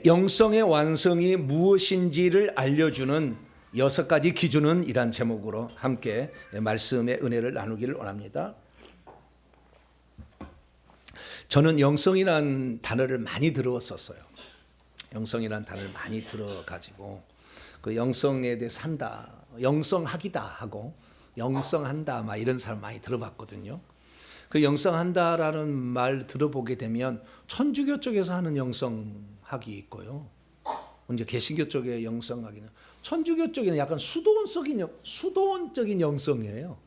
영성의 완성이 무엇인지를 알려주는 6가지 기준은 이란 제목으로 함께 말씀의 은혜를 나누기를 원합니다. 저는 영성이라는 단어를 많이 들었었어요. 영성이라는 단어를 많이 들어가지고 그 영성에 대해서 한다, 영성학이다 하고 영성한다 막 이런 사람 많이 들어봤거든요. 그 영성한다라는 말 들어보게 되면 천주교 쪽에서 하는 영성학이 있고요. 이제 개신교 쪽의 영성학이는 천주교 쪽에는 약간 수도원적인 영성이에요.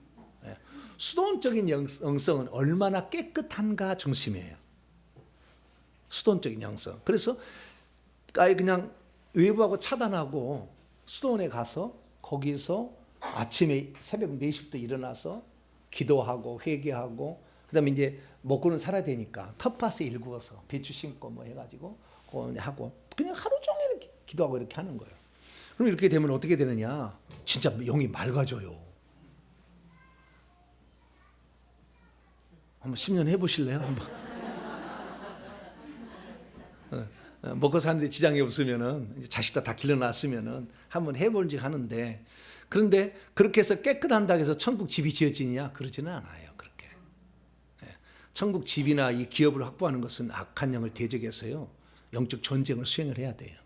수도원적인 영성은 얼마나 깨끗한가 중심이에요. 수도원적인 영성. 그래서 아예 그냥 외부하고 차단하고 수도원에 가서 거기서 아침에 새벽 4시부터 일어나서 기도하고 회개하고 그다음에 이제 먹고는 살아야 되니까 텃밭에 일구어서 배추 심고 뭐 해가지고 하고 그냥 하루 종일 기도하고 이렇게 하는 거예요. 그럼 이렇게 되면 어떻게 되느냐? 진짜 영이 맑아져요. 한번 10년 해보실래요? 한번 먹고 사는데 지장이 없으면은 이제 자식들 다 길러놨으면은 한번 해볼지 하는데 그런데 그렇게 해서 깨끗한다고 해서 천국 집이 지어지느냐? 그러지는 않아요. 그렇게 천국 집이나 이 기업을 확보하는 것은 악한 영을 대적해서요 영적 전쟁을 수행을 해야 돼요.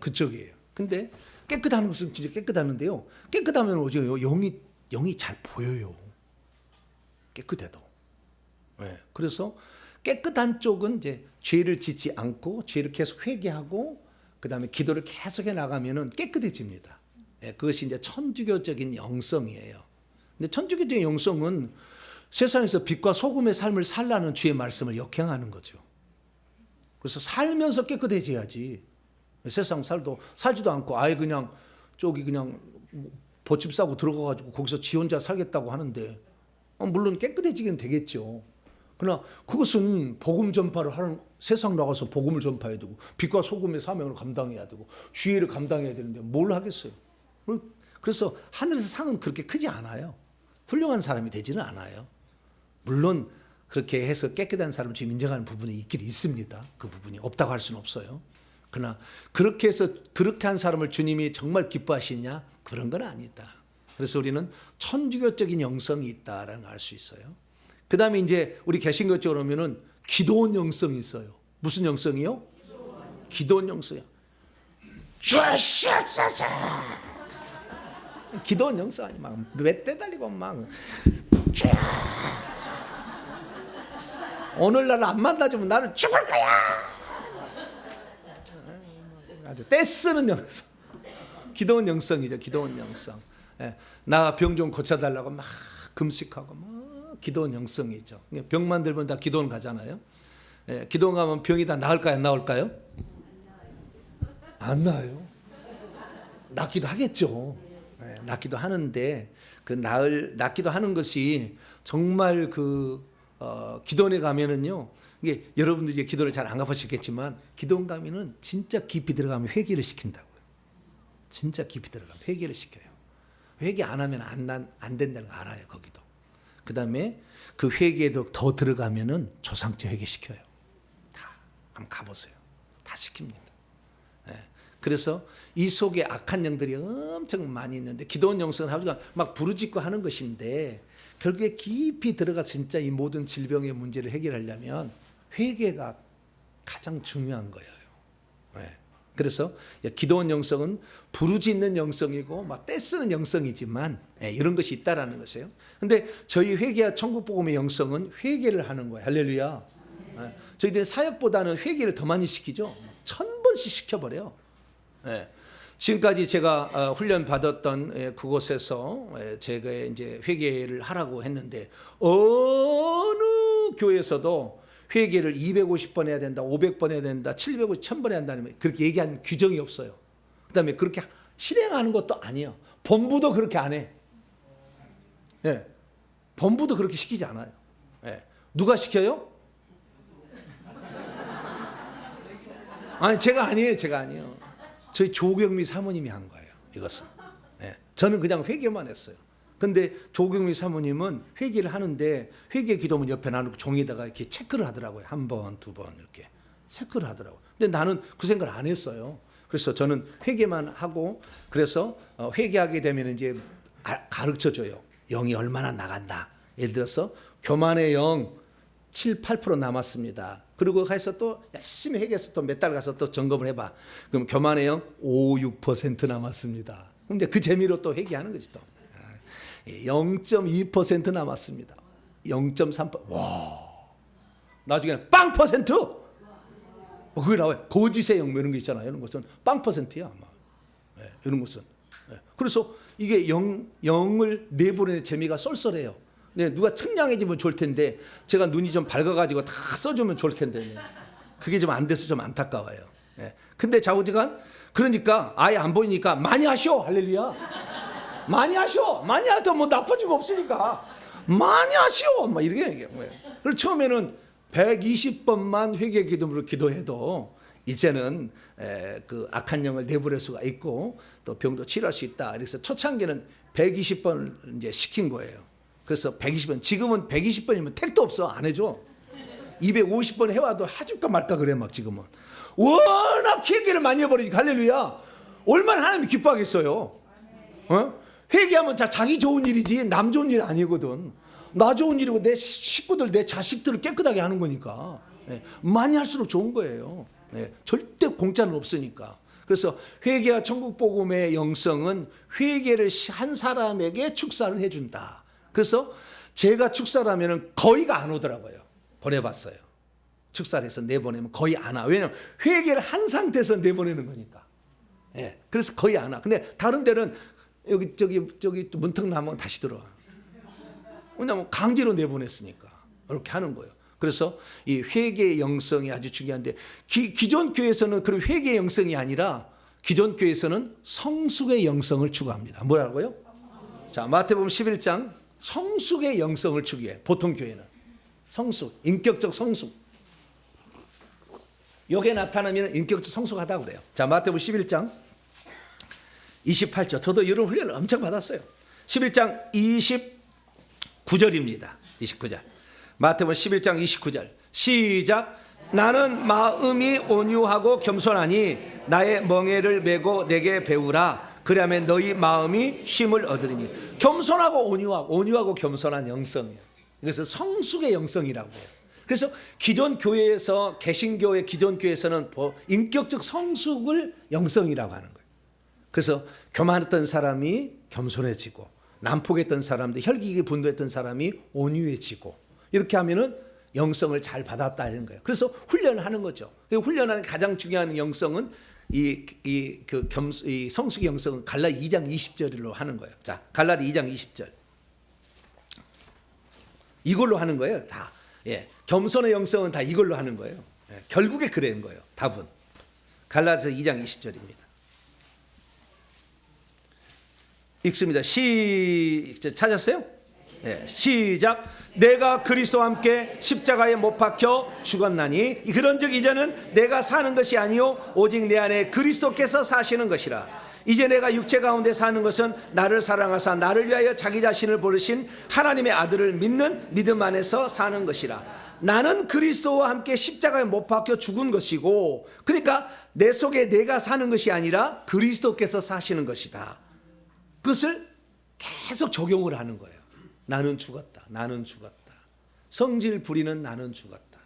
그쪽이에요. 근데 깨끗한 것은 진짜 깨끗하는데요. 깨끗하면 오죠. 영이 잘 보여요. 깨끗해도. 그래서 깨끗한 쪽은 이제 죄를 짓지 않고 죄를 계속 회개하고 그다음에 기도를 계속해 나가면은 깨끗해집니다. 그것이 이제 천주교적인 영성이에요. 근데 천주교적인 영성은 세상에서 빛과 소금의 삶을 살라는 주의 말씀을 역행하는 거죠. 그래서 살면서 깨끗해져야지. 세상 살지도 않고 아예 그냥 저기 그냥 보집 싸고 들어가가지고 거기서 지 혼자 살겠다고 하는데 물론 깨끗해지긴 되겠죠. 그러나 그것은 복음 전파를 하는 세상 나가서 복음을 전파해야 되고 빛과 소금의 사명을 감당해야 되고 주의를 감당해야 되는데 뭘 하겠어요. 그래서 하늘에서 상은 그렇게 크지 않아요. 훌륭한 사람이 되지는 않아요. 물론 그렇게 해서 깨끗한 사람을 주님 인정하는 부분이 있긴 있습니다. 그 부분이 없다고 할 수는 없어요. 그러나 그렇게 해서 그렇게 한 사람을 주님이 정말 기뻐하시냐? 그런 건 아니다. 그래서 우리는 천주교적인 영성이 있다라는 걸 알 수 있어요. 그 다음에 이제 우리 개신교 쪽으로 오면은 기도원 영성이 있어요. 무슨 영성이요? 기도원 영성이요. 주시옵소서. 기도원 영성 아니 막 몇 대 달리고 막 오늘날 안 만나주면 나는 죽을 거야. 아주 떼쓰는 영성. 기도원 영성이죠. 기도원 영성. 나 병 좀 고쳐달라고 막 금식하고 막 기도원 영성이죠. 병만 들면 다 기도원 가잖아요. 기도원 가면 병이 다 나을까요? 안 나올까요? 안 나아요. 낫기도 하겠죠. 낫기도 하는데 그 낫기도 하는 것이 정말 기도원에 가면은요. 이게 여러분들이 기도를 잘 안 가보셨겠지만 기도원 가면은 진짜 깊이 들어가면 회개를 시킨다고요. 진짜 깊이 들어가면 회개를 시켜요. 회개 안 하면 안 된다는 거 알아요. 거기도. 그 다음에 그 회개에도 더 들어가면은 조상죄 회개 시켜요. 다 한번 가보세요. 다 시킵니다. 그래서 이 속에 악한 영들이 엄청 많이 있는데 기도원 영성은 아주 막 부르짖고 하는 것인데 결국에 깊이 들어가 진짜 이 모든 질병의 문제를 해결하려면 회개가 가장 중요한 거예요. 그래서 기도원 영성은 부르짖는 영성이고 막 떼쓰는 영성이지만 이런 것이 있다라는 것이에요. 근데 저희 회개와 천국복음의 영성은 회개를 하는 거예요. 할렐루야. 저희들 사역보다는 회개를 더 많이 시키죠. 1000번씩 시켜버려요. 지금까지 제가 훈련 받았던 그곳에서 제가 이제 회개를 하라고 했는데 어느 교회에서도 회개를 250번 해야 된다, 500번 해야 된다, 750, 1000번 해야 한다는 그렇게 얘기한 규정이 없어요. 그다음에 그렇게 실행하는 것도 아니에요. 본부도 그렇게 안 해. 본부도 그렇게 시키지 않아요. 누가 시켜요? 아니 제가 아니에요. 저희 조경미 사모님이 한 거예요. 이것은. 저는 그냥 회개만 했어요. 근데 조경미 사모님은 회개를 하는데 회개 기도문 옆에 놔놓고 종이에다가 이렇게 체크를 하더라고요. 한 번, 두 번 이렇게. 체크를 하더라고요. 근데 나는 그 생각을 안 했어요. 그래서 저는 회개만 하고, 그래서 회개하게 되면 이제 가르쳐 줘요. 영이 얼마나 나간다. 예를 들어서 교만의 영 7, 8% 남았습니다. 그리고 해서 또 열심히 회개해서 또 몇 달 가서 또 점검을 해봐. 그럼 교만의 영 5, 6% 남았습니다. 그럼 이제 그 재미로 또 회개하는 거지 또. 0.2% 남았습니다. 0.3%. 와. 나중에는 빵 퍼센트. 그게 나와요. 거짓의 영 이런 거 있잖아요. 이런 것은 빵 퍼센트야 아마. 네, 이런 것은. 네. 그래서 이게 영을 내보내는 재미가 쏠쏠해요. 네, 누가 청량해지면 좋을 텐데 제가 눈이 좀 밝아가지고 다 써주면 좋을 텐데 그게 좀 안 돼서 좀 안타까워요. 네. 근데 좌우지간 그러니까 아예 안 보이니까 많이 하시오. 할렐루야. 많이 하시오. 많이 할 때 뭐 나빠진 거 없으니까 많이 하시오. 막 이렇게 얘기해요. 그래서 처음에는 120번만 회개 기도로 기도해도 이제는 그 악한 영을 내보낼 수가 있고 또 병도 치료할 수 있다. 그래서 초창기는 120번 이제 시킨 거예요. 그래서 120번, 지금은 120번이면 택도 없어. 안 해줘. 250번 해와도 해줄까 말까 그래 막 지금은. 워낙 회개를 많이 해버리니까 할렐루야. 얼마나 하나님이 기뻐하겠어요. 회개하면 자기 좋은 일이지 남 좋은 일 아니거든. 나 좋은 일이고 내 식구들, 내 자식들을 깨끗하게 하는 거니까. 많이 할수록 좋은 거예요. 절대 공짜는 없으니까. 그래서 회개와 천국복음의 영성은 회개를 한 사람에게 축사를 해준다. 그래서 제가 축사를 하면 거의가 안 오더라고요. 보내봤어요. 축사를 해서 내보내면 거의 안 와. 왜냐하면 회개를 한 상태에서 내보내는 거니까. 그래서 거의 안 와. 근데 다른 데는 저기 문턱 나면 다시 들어와. 왜냐하면 강제로 내보냈으니까. 이렇게 하는 거예요. 그래서 이 회개의 영성이 아주 중요한데 기존 교회에서는 그런 회개의 영성이 아니라 기존 교회에서는 성숙의 영성을 추구합니다. 뭐라고요? 자, 마태복음 11장 성숙의 영성을 추구해. 보통 교회는 성숙, 인격적 성숙. 요게 나타나면 인격적 성숙하다고 그래요. 자, 마태복음 11장 28절. 저도 이런 훈련을 엄청 받았어요. 11장 29절입니다. 29절. 마태복음 11장 29절. 시작. 나는 마음이 온유하고 겸손하니 나의 멍에를 메고 내게 배우라. 그러면 너희 마음이 쉼을 얻으리니. 겸손하고 온유하고 겸손한 영성이에요. 그래서 성숙의 영성이라고 해요. 그래서 기존 교회에서 개신교의 기존 교회에서는 인격적 성숙을 영성이라고 하는 거예요. 그래서 교만했던 사람이 겸손해지고 난폭했던 사람들, 혈기게 분노했던 사람이 온유해지고 이렇게 하면은 영성을 잘 받았다는 거예요. 그래서 훈련하는 거죠. 훈련하는 가장 중요한 영성은 이 성숙의 영성은 갈라디 2장 20절로 하는 거예요. 자, 갈라디 2장 20절. 이걸로 하는 거예요. 다. 겸손의 영성은 다 이걸로 하는 거예요. 결국에 그런 거예요. 답은. 갈라디아서 2장 20절입니다. 읽습니다. 찾았어요? 시작. 내가 그리스도와 함께 십자가에 못 박혀 죽었나니 그런즉 이제는 내가 사는 것이 아니요 오직 내 안에 그리스도께서 사시는 것이라. 이제 내가 육체 가운데 사는 것은 나를 사랑하사 나를 위하여 자기 자신을 버리신 하나님의 아들을 믿는 믿음 안에서 사는 것이라. 나는 그리스도와 함께 십자가에 못 박혀 죽은 것이고, 그러니까 내 속에 내가 사는 것이 아니라 그리스도께서 사시는 것이다. 그것을 계속 적용을 하는 거예요. 나는 죽었다. 나는 죽었다. 성질 부리는 나는 죽었다.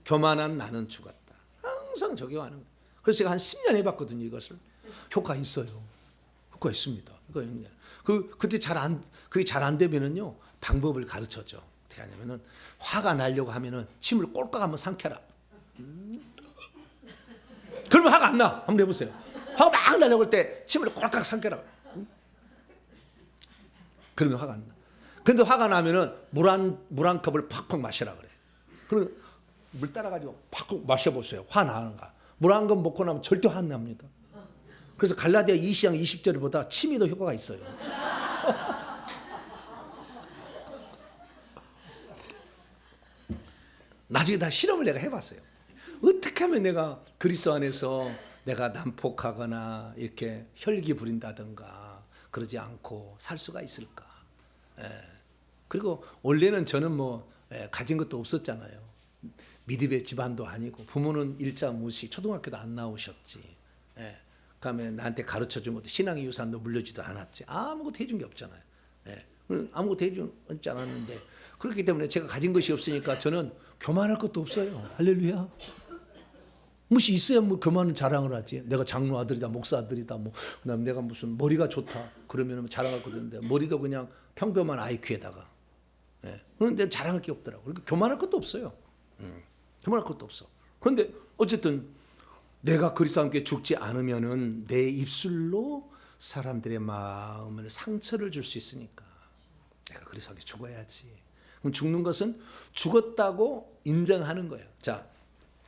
교만한 나는 죽었다. 항상 적용하는 거예요. 그래서 제가 한 10년 해봤거든요. 이것을. 효과 있어요. 효과 있습니다. 그때 그게 잘 안 되면은요, 방법을 가르쳐줘. 어떻게 하냐면은, 화가 나려고 하면은 침을 꼴깍 한번 삼켜라. 그러면 화가 안 나. 한번 해보세요. 화가 막 나려고 할 때 침을 꼴깍 삼켜라. 그러면 화가 안 나. 근데 화가 나면은 물 한 컵을 팍팍 마시라 그래. 그럼 물 따라가지고 팍팍 마셔보세요. 화 나는가. 물 한 컵 먹고 나면 절대 화 안 납니다. 그래서 갈라디아 2장 20절보다 침이 더 효과가 있어요. 나중에 다 실험을 내가 해봤어요. 어떻게 하면 내가 그리스도 안에서 내가 난폭하거나 이렇게 혈기 부린다든가 그러지 않고 살 수가 있을까. 그리고 원래는 저는 가진 것도 없었잖아요. 믿음의 집안도 아니고 부모는 일자 무식, 초등학교도 안 나오셨지. 예. 그다음에 나한테 가르쳐준 것도 신앙의 유산도 물려주지도 않았지. 아무것도 해준 게 없잖아요. 예. 아무것도 해주지 않았는데 그렇기 때문에 제가 가진 것이 없으니까 저는 교만할 것도 없어요. 할렐루야. 무시 있어야 뭐 교만은 자랑을 하지. 내가 장로 아들이다, 목사 아들이다, 뭐 그다음 내가 무슨 머리가 좋다 그러면 자랑할 것도 있는데 머리도 그냥 평범한 IQ에다가. 예. 그런데 자랑할 게 없더라고. 그러니까 교만할 것도 없어요. 교만할 것도 없어. 그런데 어쨌든 내가 그리스도와 함께 죽지 않으면은 내 입술로 사람들의 마음을 상처를 줄 수 있으니까 내가 그리스도와 함께 죽어야지. 그럼 죽는 것은 죽었다고 인정하는 거예요. 자,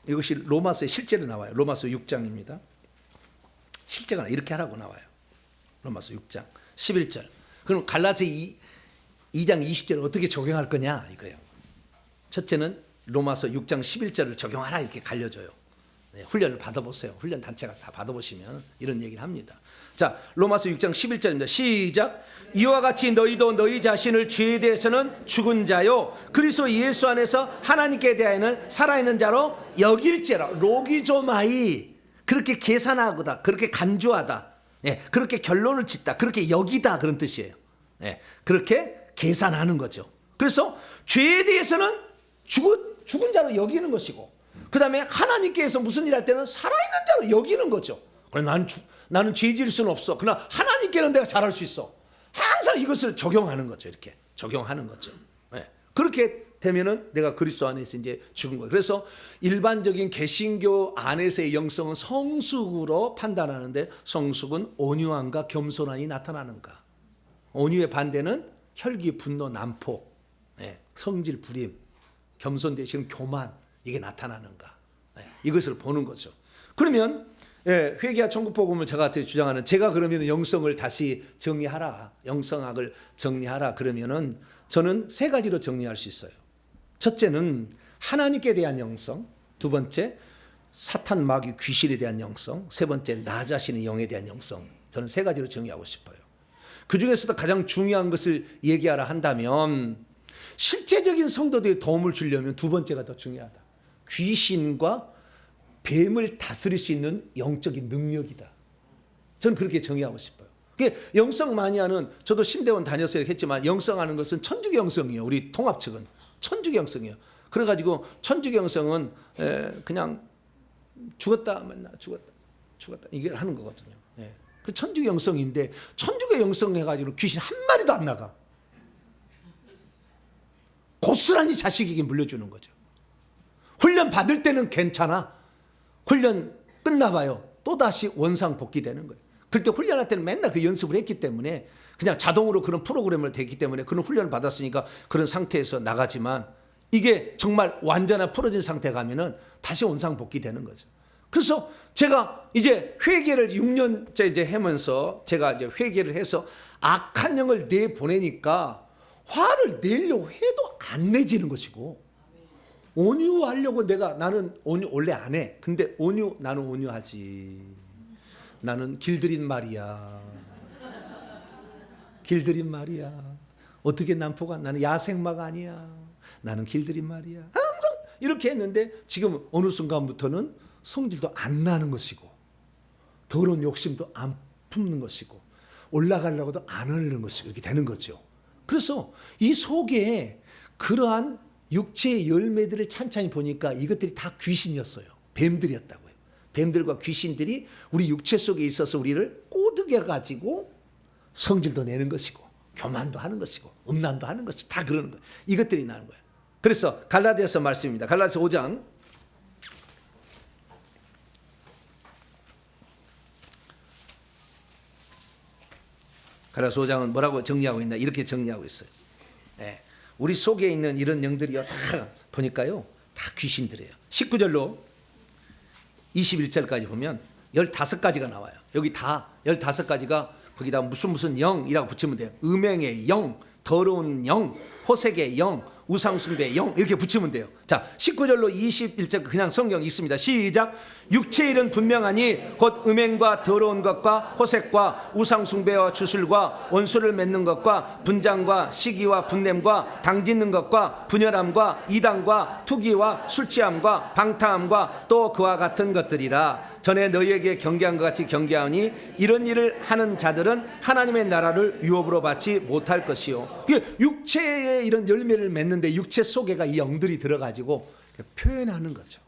이것이 로마서에 실제로 나와요. 로마서 6장입니다. 실제가 이렇게 하라고 나와요. 로마서 6장 11절. 그럼 갈라디아 2장 20절을 어떻게 적용할 거냐 이거예요. 첫째는 로마서 6장 11절을 적용하라 이렇게 갈려줘요. 네, 훈련을 받아보세요. 훈련 단체가 다 받아보시면 이런 얘기를 합니다. 자, 로마서 6장 11절입니다. 시작. 이와 같이 너희도 너희 자신을 죄에 대해서는 죽은 자요 그리스도 예수 안에서 하나님께 대하여는 살아있는 자로 여길지라. 로기조마이, 그렇게 계산하고다, 그렇게 간주하다, 예, 그렇게 결론을 짓다, 그렇게 여기다, 그런 뜻이에요. 예, 그렇게 계산하는 거죠. 그래서 죄에 대해서는 죽은 자로 여기는 것이고, 그 다음에 하나님께서 무슨 일 할 때는 살아있는 자로 여기는 거죠. 나는 죄 지을 수는 없어. 그러나 하나님께는 내가 잘할 수 있어. 항상 이것을 적용하는 거죠. 이렇게 적용하는 거죠. 네. 그렇게 되면은 내가 그리스도 안에서 이제 죽은 거예요. 그래서 일반적인 개신교 안에서의 영성은 성숙으로 판단하는데, 성숙은 온유함과 겸손함이 나타나는가. 온유의 반대는 혈기, 분노, 난폭, 네. 성질, 불임, 겸손 대신 교만, 이게 나타나는가. 네. 이것을 보는 거죠. 그러면 예, 회개와 천국복음을 저한테 주장하는, 제가 그러면 영성을 다시 정리하라, 영성학을 정리하라 그러면은 저는 세 가지로 정리할 수 있어요. 첫째는 하나님께 대한 영성, 두 번째 사탄, 마귀, 귀신에 대한 영성, 세 번째 나 자신의 영에 대한 영성. 저는 세 가지로 정리하고 싶어요. 그 중에서도 가장 중요한 것을 얘기하라 한다면 실제적인 성도들이 도움을 주려면 두 번째가 더 중요하다. 귀신과 뱀을 다스릴 수 있는 영적인 능력이다. 저는 그렇게 정의하고 싶어요. 영성 많이 하는, 저도 신대원 다녔어요 했지만 영성하는 것은 천주교 영성이에요. 우리 통합 측은 천주교 영성이에요. 그래가지고 천주교 영성은 그냥 죽었다 맨날 죽었다 이게 하는 거거든요. 그 천주교 영성인데, 천주교 영성 해가지고 귀신 한 마리도 안 나가. 고스란히 자식에게 물려주는 거죠. 훈련 받을 때는 괜찮아. 훈련 끝나봐요. 또다시 원상 복귀되는 거예요. 그때 훈련할 때는 맨날 그 연습을 했기 때문에 그냥 자동으로 그런 프로그램을 됐기 때문에 그런 훈련을 받았으니까 그런 상태에서 나가지만, 이게 정말 완전한 풀어진 상태 가면은 다시 원상 복귀되는 거죠. 그래서 제가 이제 회개를 6년째 이제 하면서 제가 이제 회개를 해서 악한 영을 내보내니까 화를 내려고 해도 안 내지는 것이고, 온유하려고 나는 온유 원래 안 해. 근데 나는 온유하지. 나는 길들인 말이야. 길들인 말이야. 어떻게 난포가, 나는 야생마가 아니야. 나는 길들인 말이야. 항상 이렇게 했는데 지금 어느 순간부터는 성질도 안 나는 것이고, 더러운 욕심도 안 품는 것이고, 올라가려고도 안 하려는 것이고, 이렇게 되는 거죠. 그래서 이 속에 그러한 육체의 열매들을 찬찬히 보니까 이것들이 다 귀신이었어요. 뱀들이었다고요. 뱀들과 귀신들이 우리 육체 속에 있어서 우리를 꼬드겨 가지고 성질도 내는 것이고, 교만도 하는 것이고, 음란도 하는 것이 다 그러는 거예요. 이것들이 나는 거예요. 그래서 갈라디아서 말씀입니다. 갈라디아서 5장 갈라디아서 5장은 뭐라고 정리하고 있나? 이렇게 정리하고 있어요. 네. 우리 속에 있는 이런 영들이요, 다 보니까요, 다 귀신들이에요. 19절로 21절까지 보면 15가지가 나와요. 여기 다 15가지가 거기다 무슨 영이라고 붙이면 돼요. 음행의 영, 더러운 영, 호색의 영, 우상숭배의 영, 이렇게 붙이면 돼요. 자, 19절로 21절 그냥 성경 읽습니다. 시작. 육체의 일은 분명하니 곧 음행과 더러운 것과 호색과 우상숭배와 주술과 원수를 맺는 것과 분장과 시기와 분냄과 당짓는 것과 분열함과 이단과 투기와 술취함과 방탕함과 또 그와 같은 것들이라. 전에 너희에게 경계한 것 같이 경계하니 이런 일을 하는 자들은 하나님의 나라를 유업으로 받지 못할 것이요. 육체의 이런 열매를 맺는데 육체 속에가 이 영들이 들어가지고 표현하는 거죠.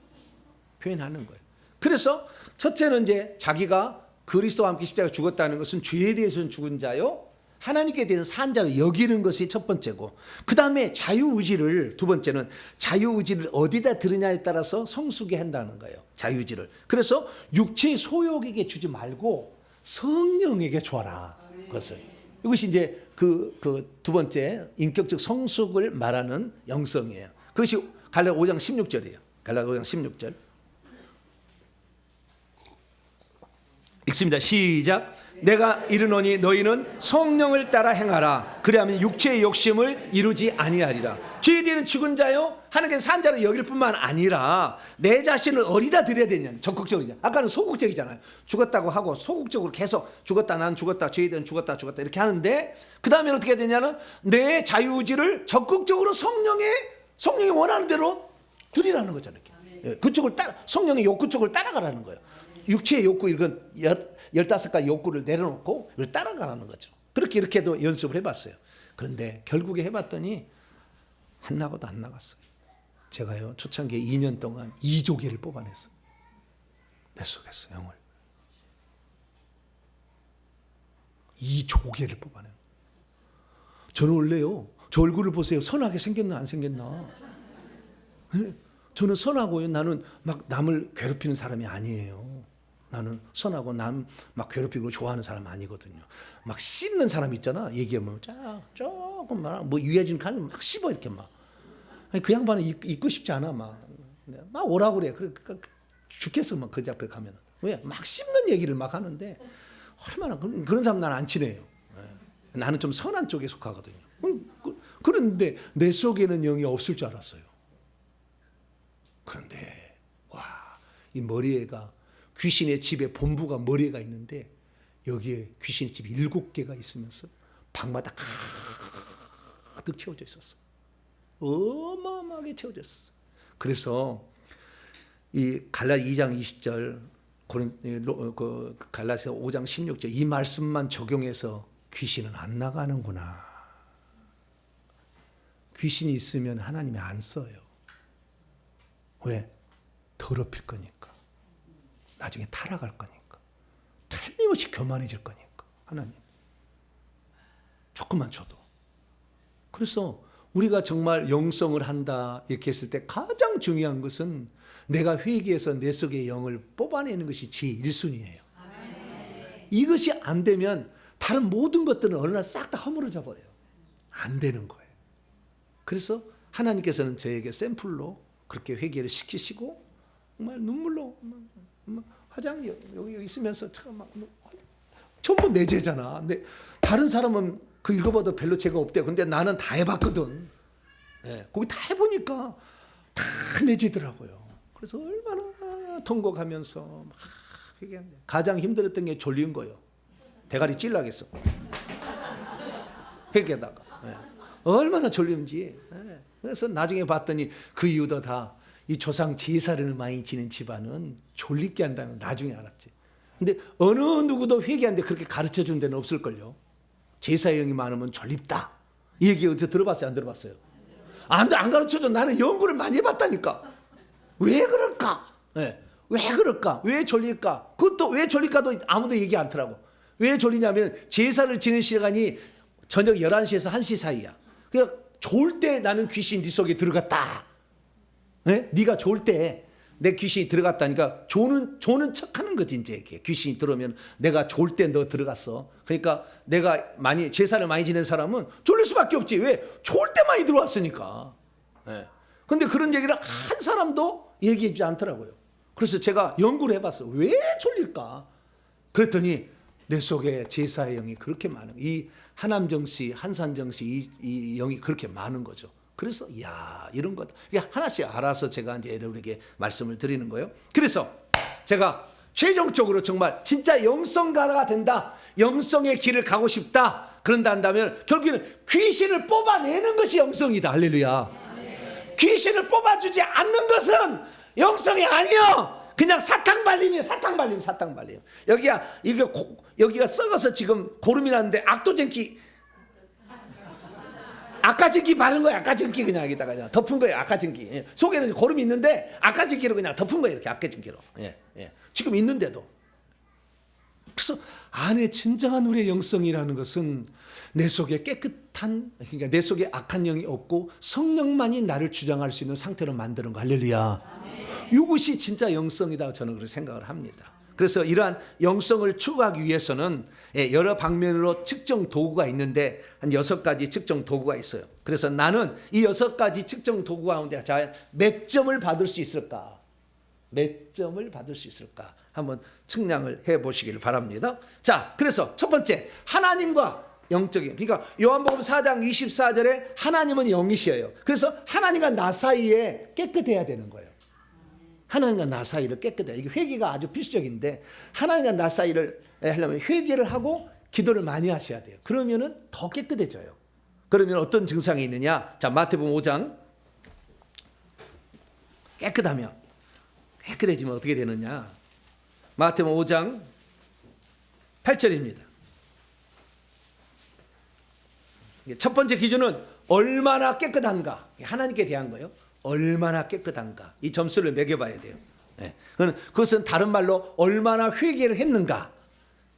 표현하는 거예요. 그래서 첫째는 이제 자기가 그리스도와 함께 십자가에 죽었다는 것은 죄에 대해서는 죽은 자요, 하나님께 대해서 산 자로 여기는 것이 첫 번째고, 그 다음에 자유의지를, 두 번째는 자유의지를 어디다 들으냐에 따라서 성숙이 한다는 거예요. 자유의지를. 그래서 육체의 소욕에게 주지 말고 성령에게 줘라. 그것을. 이것이 이제 그 두 번째 인격적 성숙을 말하는 영성이에요. 그것이 갈라디아 5장 16절이에요. 갈라디아 5장 16절. 읽습니다. 시작. 내가 이르노니 너희는 성령을 따라 행하라. 그리하면 육체의 욕심을 이루지 아니하리라. 죄에 대한 죽은 자요, 하나님께서 산 자로 여길 뿐만 아니라 내 자신을 어디다 드려야 되냐. 적극적이냐. 아까는 소극적이잖아요. 죽었다고 하고 소극적으로 계속 죽었다, 난 죽었다, 죄에 대한 죽었다 이렇게 하는데, 그 다음에 어떻게 해야 되냐면 내 자유의지를 적극적으로 성령이 원하는 대로 드리라는 거잖아요. 그쪽을 성령의 욕구 쪽을 따라가라는 거예요. 육체의 욕구, 이건 15가지 욕구를 내려놓고 이걸 따라가라는 거죠. 그렇게 이렇게도 연습을 해봤어요. 그런데 결국에 해봤더니 안 나가도 안 나갔어요. 제가요, 초창기에 2년 동안 2조개를 뽑아냈어요. 내 속에서 영을 2조개를 뽑아내요. 저는 원래요, 저 얼굴을 보세요. 선하게 생겼나 안 생겼나. 네? 저는 선하고요, 나는 막 남을 괴롭히는 사람이 아니에요. 나는 선하고 남 막 괴롭히고 좋아하는 사람 아니거든요. 막 씹는 사람 있잖아. 얘기하면 조금 뭐 유해진 간을 막 씹어 이렇게 막. 아니, 그 양반은 있고 싶지 않아 막 오라 그래. 죽겠어 막 그 앞에 가면. 왜? 막 씹는 얘기를 막 하는데 얼마나 그런 사람 나는 안 친해요. 나는 좀 선한 쪽에 속하거든요. 그런데 내 속에는 영이 없을 줄 알았어요. 그런데 와, 이 머리에가 귀신의 집에 본부가 머리에가 있는데 여기에 귀신의 집이 7개가 있으면서 방마다 가득 채워져 있었어. 어마어마하게 채워져 있었어. 그래서 이 갈라디아 2장 20절, 갈라디아 5장 16절 이 말씀만 적용해서 귀신은 안 나가는구나. 귀신이 있으면 하나님이 안 써요. 왜? 더럽힐 거니까. 나중에 타락할 거니까. 틀림없이 교만해질 거니까. 하나님. 조금만 줘도. 그래서 우리가 정말 영성을 한다 이렇게 했을 때 가장 중요한 것은 내가 회개해서 내 속의 영을 뽑아내는 것이 제1순위예요. 이것이 안 되면 다른 모든 것들은 어느 날 싹 다 허물어져 버려요. 안 되는 거예요. 그래서 하나님께서는 저에게 샘플로 그렇게 회개를 시키시고 정말 눈물로 화장 여기 있으면서 전부 내 죄잖아. 근데 다른 사람은 그 읽어봐도 별로 죄가 없대. 근데 나는 다 해봤거든. 네, 거기 다 해보니까 다 내 죄더라고요. 그래서 얼마나 통곡하면서 막 회개하는데 가장 힘들었던 게 졸린 거예요. 대가리 찔러겠어. 회개하다가. 네. 얼마나 졸림지. 네. 그래서 나중에 봤더니 그 이유도 다 이 조상 제사를 많이 지낸 집안은 졸리게 한다는 걸 나중에 알았지. 근데 어느 누구도 회개하는데 그렇게 가르쳐준 데는 없을걸요. 제사의 영이 많으면 졸립다. 이 얘기 어디서 들어봤어요? 안 들어봤어요? 안 가르쳐줘. 나는 연구를 많이 해봤다니까. 왜 그럴까? 네. 왜 그럴까? 왜 졸릴까? 그것도 왜 졸릴까도 아무도 얘기 않더라고. 왜 졸리냐면 제사를 지낸 시간이 저녁 11시에서 1시 사이야. 그러니까 좋을 때 나는 귀신 네 속에 들어갔다. 네? 네가 좋을 때 내 귀신이 들어갔다니까 조는 척하는 거지. 이제 이렇게 귀신이 들어오면 내가 좋을 때 너 들어갔어. 그러니까 내가 많이 제사를 많이 지낸 사람은 졸릴 수밖에 없지. 왜? 좋을 때 많이 들어왔으니까. 네. 근데 그런 얘기를 한 사람도 얘기해주지 않더라고요. 그래서 제가 연구를 해봤어. 왜 졸릴까? 그랬더니 내 속에 제사의 영이 그렇게 많은, 이 하남정씨, 한산정씨 이 영이 그렇게 많은 거죠. 그래서 이런 것 하나씩 알아서 제가 이제 여러분에게 말씀을 드리는 거예요. 그래서 제가 최종적으로 정말 진짜 영성가가 된다, 영성의 길을 가고 싶다, 그런다 한다면 결국에는 귀신을 뽑아내는 것이 영성이다. 할렐루야. 귀신을 뽑아주지 않는 것은 영성이 아니요, 그냥 사탕발림이에요. 사탕발림. 여기가 썩어서 지금 고름이 났는데 아까진기 바른 거예요. 아까진기 그냥 여기다가 그냥 덮은 거예요. 아까진기. 속에는 고름이 있는데 아까진기로 그냥 덮은 거예요. 이렇게 아까진기로. 지금 있는데도. 그래서 안에 진정한 우리의 영성이라는 것은 내 속에 깨끗한, 그러니까 내 속에 악한 영이 없고 성령만이 나를 주장할 수 있는 상태로 만드는 거. 할렐루야. 이것이 진짜 영성이다, 저는 그렇게 생각을 합니다. 그래서 이러한 영성을 추구하기 위해서는 여러 방면으로 측정 도구가 있는데 한 6가지 측정 도구가 있어요. 그래서 나는 이 6가지 측정 도구 가운데 몇 점을 받을 수 있을까? 몇 점을 받을 수 있을까? 한번 측량을 해보시길 바랍니다. 자, 그래서 첫 번째, 하나님과 영적인, 그러니까 요한복음 4장 24절에 하나님은 영이시에요. 그래서 하나님과 나 사이에 깨끗해야 되는 거예요. 하나님과 나 사이를 깨끗해. 이게 회개가 아주 필수적인데, 하나님과 나 사이를 하려면 회개를 하고 기도를 많이 하셔야 돼요. 그러면은 더 깨끗해져요. 그러면 어떤 증상이 있느냐? 자, 마태복음 5장. 깨끗해지면 어떻게 되느냐? 마태복음 5장 8절입니다. 첫 번째 기준은 얼마나 깨끗한가. 하나님께 대한 거예요. 얼마나 깨끗한가, 이 점수를 매겨봐야 돼요. 그것은 다른 말로 얼마나 회개를 했는가,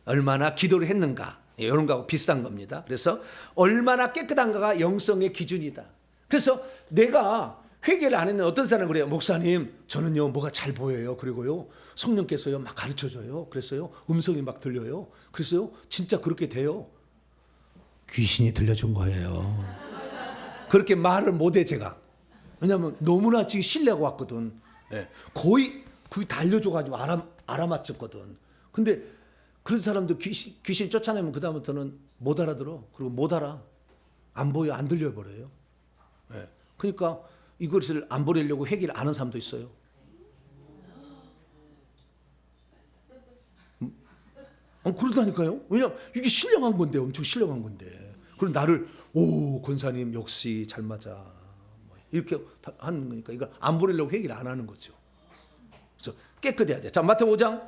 얼마나 기도를 했는가, 이런 거하고 비슷한 겁니다. 그래서 얼마나 깨끗한가가 영성의 기준이다. 그래서 내가 회개를 안 했는 어떤 사람은 그래요. 목사님, 저는요 뭐가 잘 보여요. 그리고요 성령께서요 막 가르쳐줘요. 그래서요 음성이 막 들려요. 그래서요 진짜 그렇게 돼요. 귀신이 들려준 거예요. 그렇게 말을 못해 제가. 왜냐하면 너무나 지금 신뢰가 왔거든. 거의 다 알려줘가지고 알아맞혔거든. 근데 그런 사람들 귀신 쫓아내면 그 다음부터는 못 알아들어. 그리고 못 알아. 안 보여, 안 들려버려요. 그러니까 이것을 안 버리려고 회개를 안 하는 사람도 있어요. 그러다니까요. 왜냐면 이게 신령한 건데, 엄청 신령한 건데. 그럼 나를 권사님 역시 잘 맞아. 이렇게 하는 거니까 이거 안 버리려고 회개를 안 하는 거죠. 그래서 깨끗해야 돼. 자, 마태복음 5장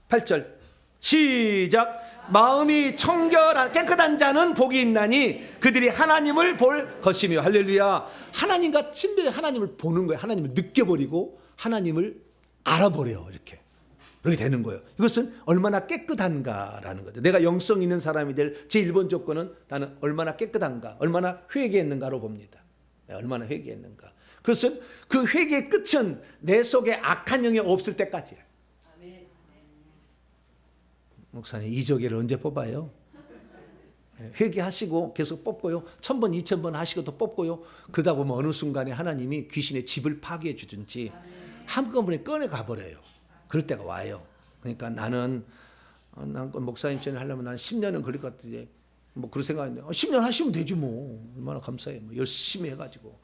8절 시작. 마음이 청결한 깨끗한 자는 복이 있나니 그들이 하나님을 볼 것이며. 할렐루야. 하나님과 친밀히 하나님을 보는 거예요. 하나님을 느껴버리고 하나님을 알아버려요. 이렇게 되는 거예요. 이것은 얼마나 깨끗한가라는 거죠. 내가 영성 있는 사람이 될 제1번 조건은 나는 얼마나 깨끗한가, 얼마나 회개했는가로 봅니다. 얼마나 회개했는가. 그것은 그 회개의 끝은 내 속에 악한 영이 없을 때까지예요. 목사님, 이조계를 언제 뽑아요? 회개하시고 계속 뽑고요. 1000번, 2000번 하시고 또 뽑고요. 그러다 보면 어느 순간에 하나님이 귀신의 집을 파괴해 주든지 한꺼번에 꺼내 가버려요. 그럴 때가 와요. 그러니까 난 목사님 전에 하려면 난 10년은 걸릴 것 같은데 뭐 그런 생각인데 10년 하시면 되지 뭐. 얼마나 감사해요. 뭐 열심히 해가지고.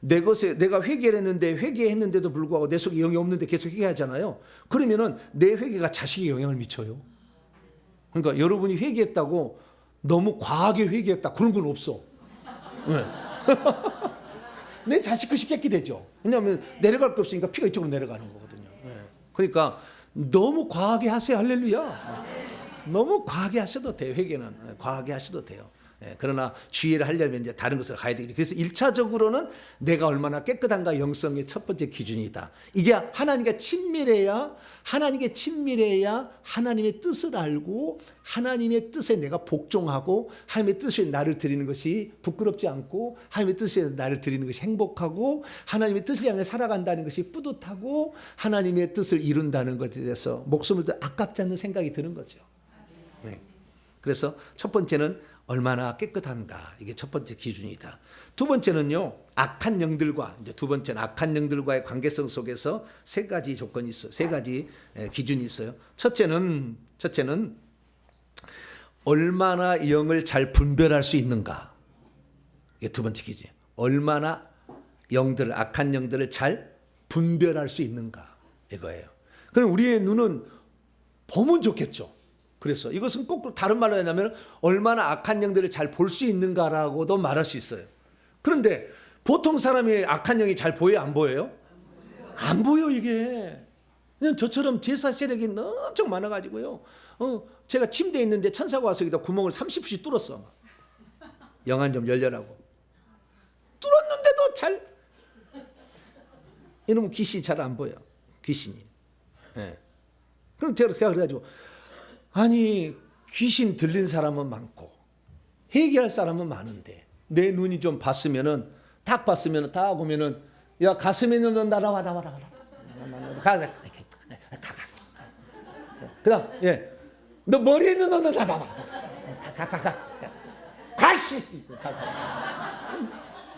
내 것에 내가 회개했는데도 불구하고 내 속에 영이 없는데 계속 회개하잖아요. 그러면은 내 회개가 자식에 영향을 미쳐요. 그러니까 여러분이 회개했다고 너무 과하게 회개했다 그런 건 없어. 내 자식 것이 깨끗해져. 왜냐하면 내려갈 게 없으니까 피가 이쪽으로 내려가는 거거든요. 그러니까 너무 과하게 하세요. 할렐루야. 너무 과하게 하셔도 돼요. 회개는 과하게 하셔도 돼요. 그러나 주의를 하려면 이제 다른 것을 가야 되겠죠. 그래서 1차적으로는 내가 얼마나 깨끗한가, 영성의 첫 번째 기준이다. 이게 하나님과 친밀해야 하나님의 뜻을 알고 하나님의 뜻에 내가 복종하고 하나님의 뜻에 나를 드리는 것이 부끄럽지 않고 하나님의 뜻에 나를 드리는 것이 행복하고 하나님의 뜻을 향해 살아간다는 것이 뿌듯하고 하나님의 뜻을 이룬다는 것에 대해서 목숨을 더 아깝지 않는 생각이 드는 거죠. 그래서 첫 번째는 얼마나 깨끗한가, 이게 첫 번째 기준이다. 두 번째는요, 악한 영들과, 이제 두 번째는 악한 영들과의 관계성 속에서 세 가지 조건이 있어요. 세 가지 기준이 있어요. 첫째는 얼마나 영을 잘 분별할 수 있는가. 이게 두 번째 기준이에요. 얼마나 악한 영들을 잘 분별할 수 있는가, 이거예요. 그럼 우리의 눈은 보면 좋겠죠. 그래서 이것은 꼭 다른 말로 하냐면 얼마나 악한 영들을 잘 볼 수 있는가라고도 말할 수 있어요. 그런데 보통 사람이 악한 영이 잘 보여요, 안 보여요? 안 보여 이게. 그냥 저처럼 제사 세력이 엄청 많아가지고요. 제가 침대에 있는데 천사가 와서 여기다 구멍을 30씩 뚫었어. 영안 좀 열려라고. 뚫었는데도 잘. 이놈은 귀신이 잘 안 보여. 귀신이. 네. 그럼 제가 그래가지고 아니 귀신 들린 사람은 많고 회개할 사람은 많은데 내 눈이 좀 봤으면은 딱 봤으면은 딱 보면은 야 가슴에 있는 넌 나와 가. 그다음 예. 너 머리에 있는 넌 나와. 가시.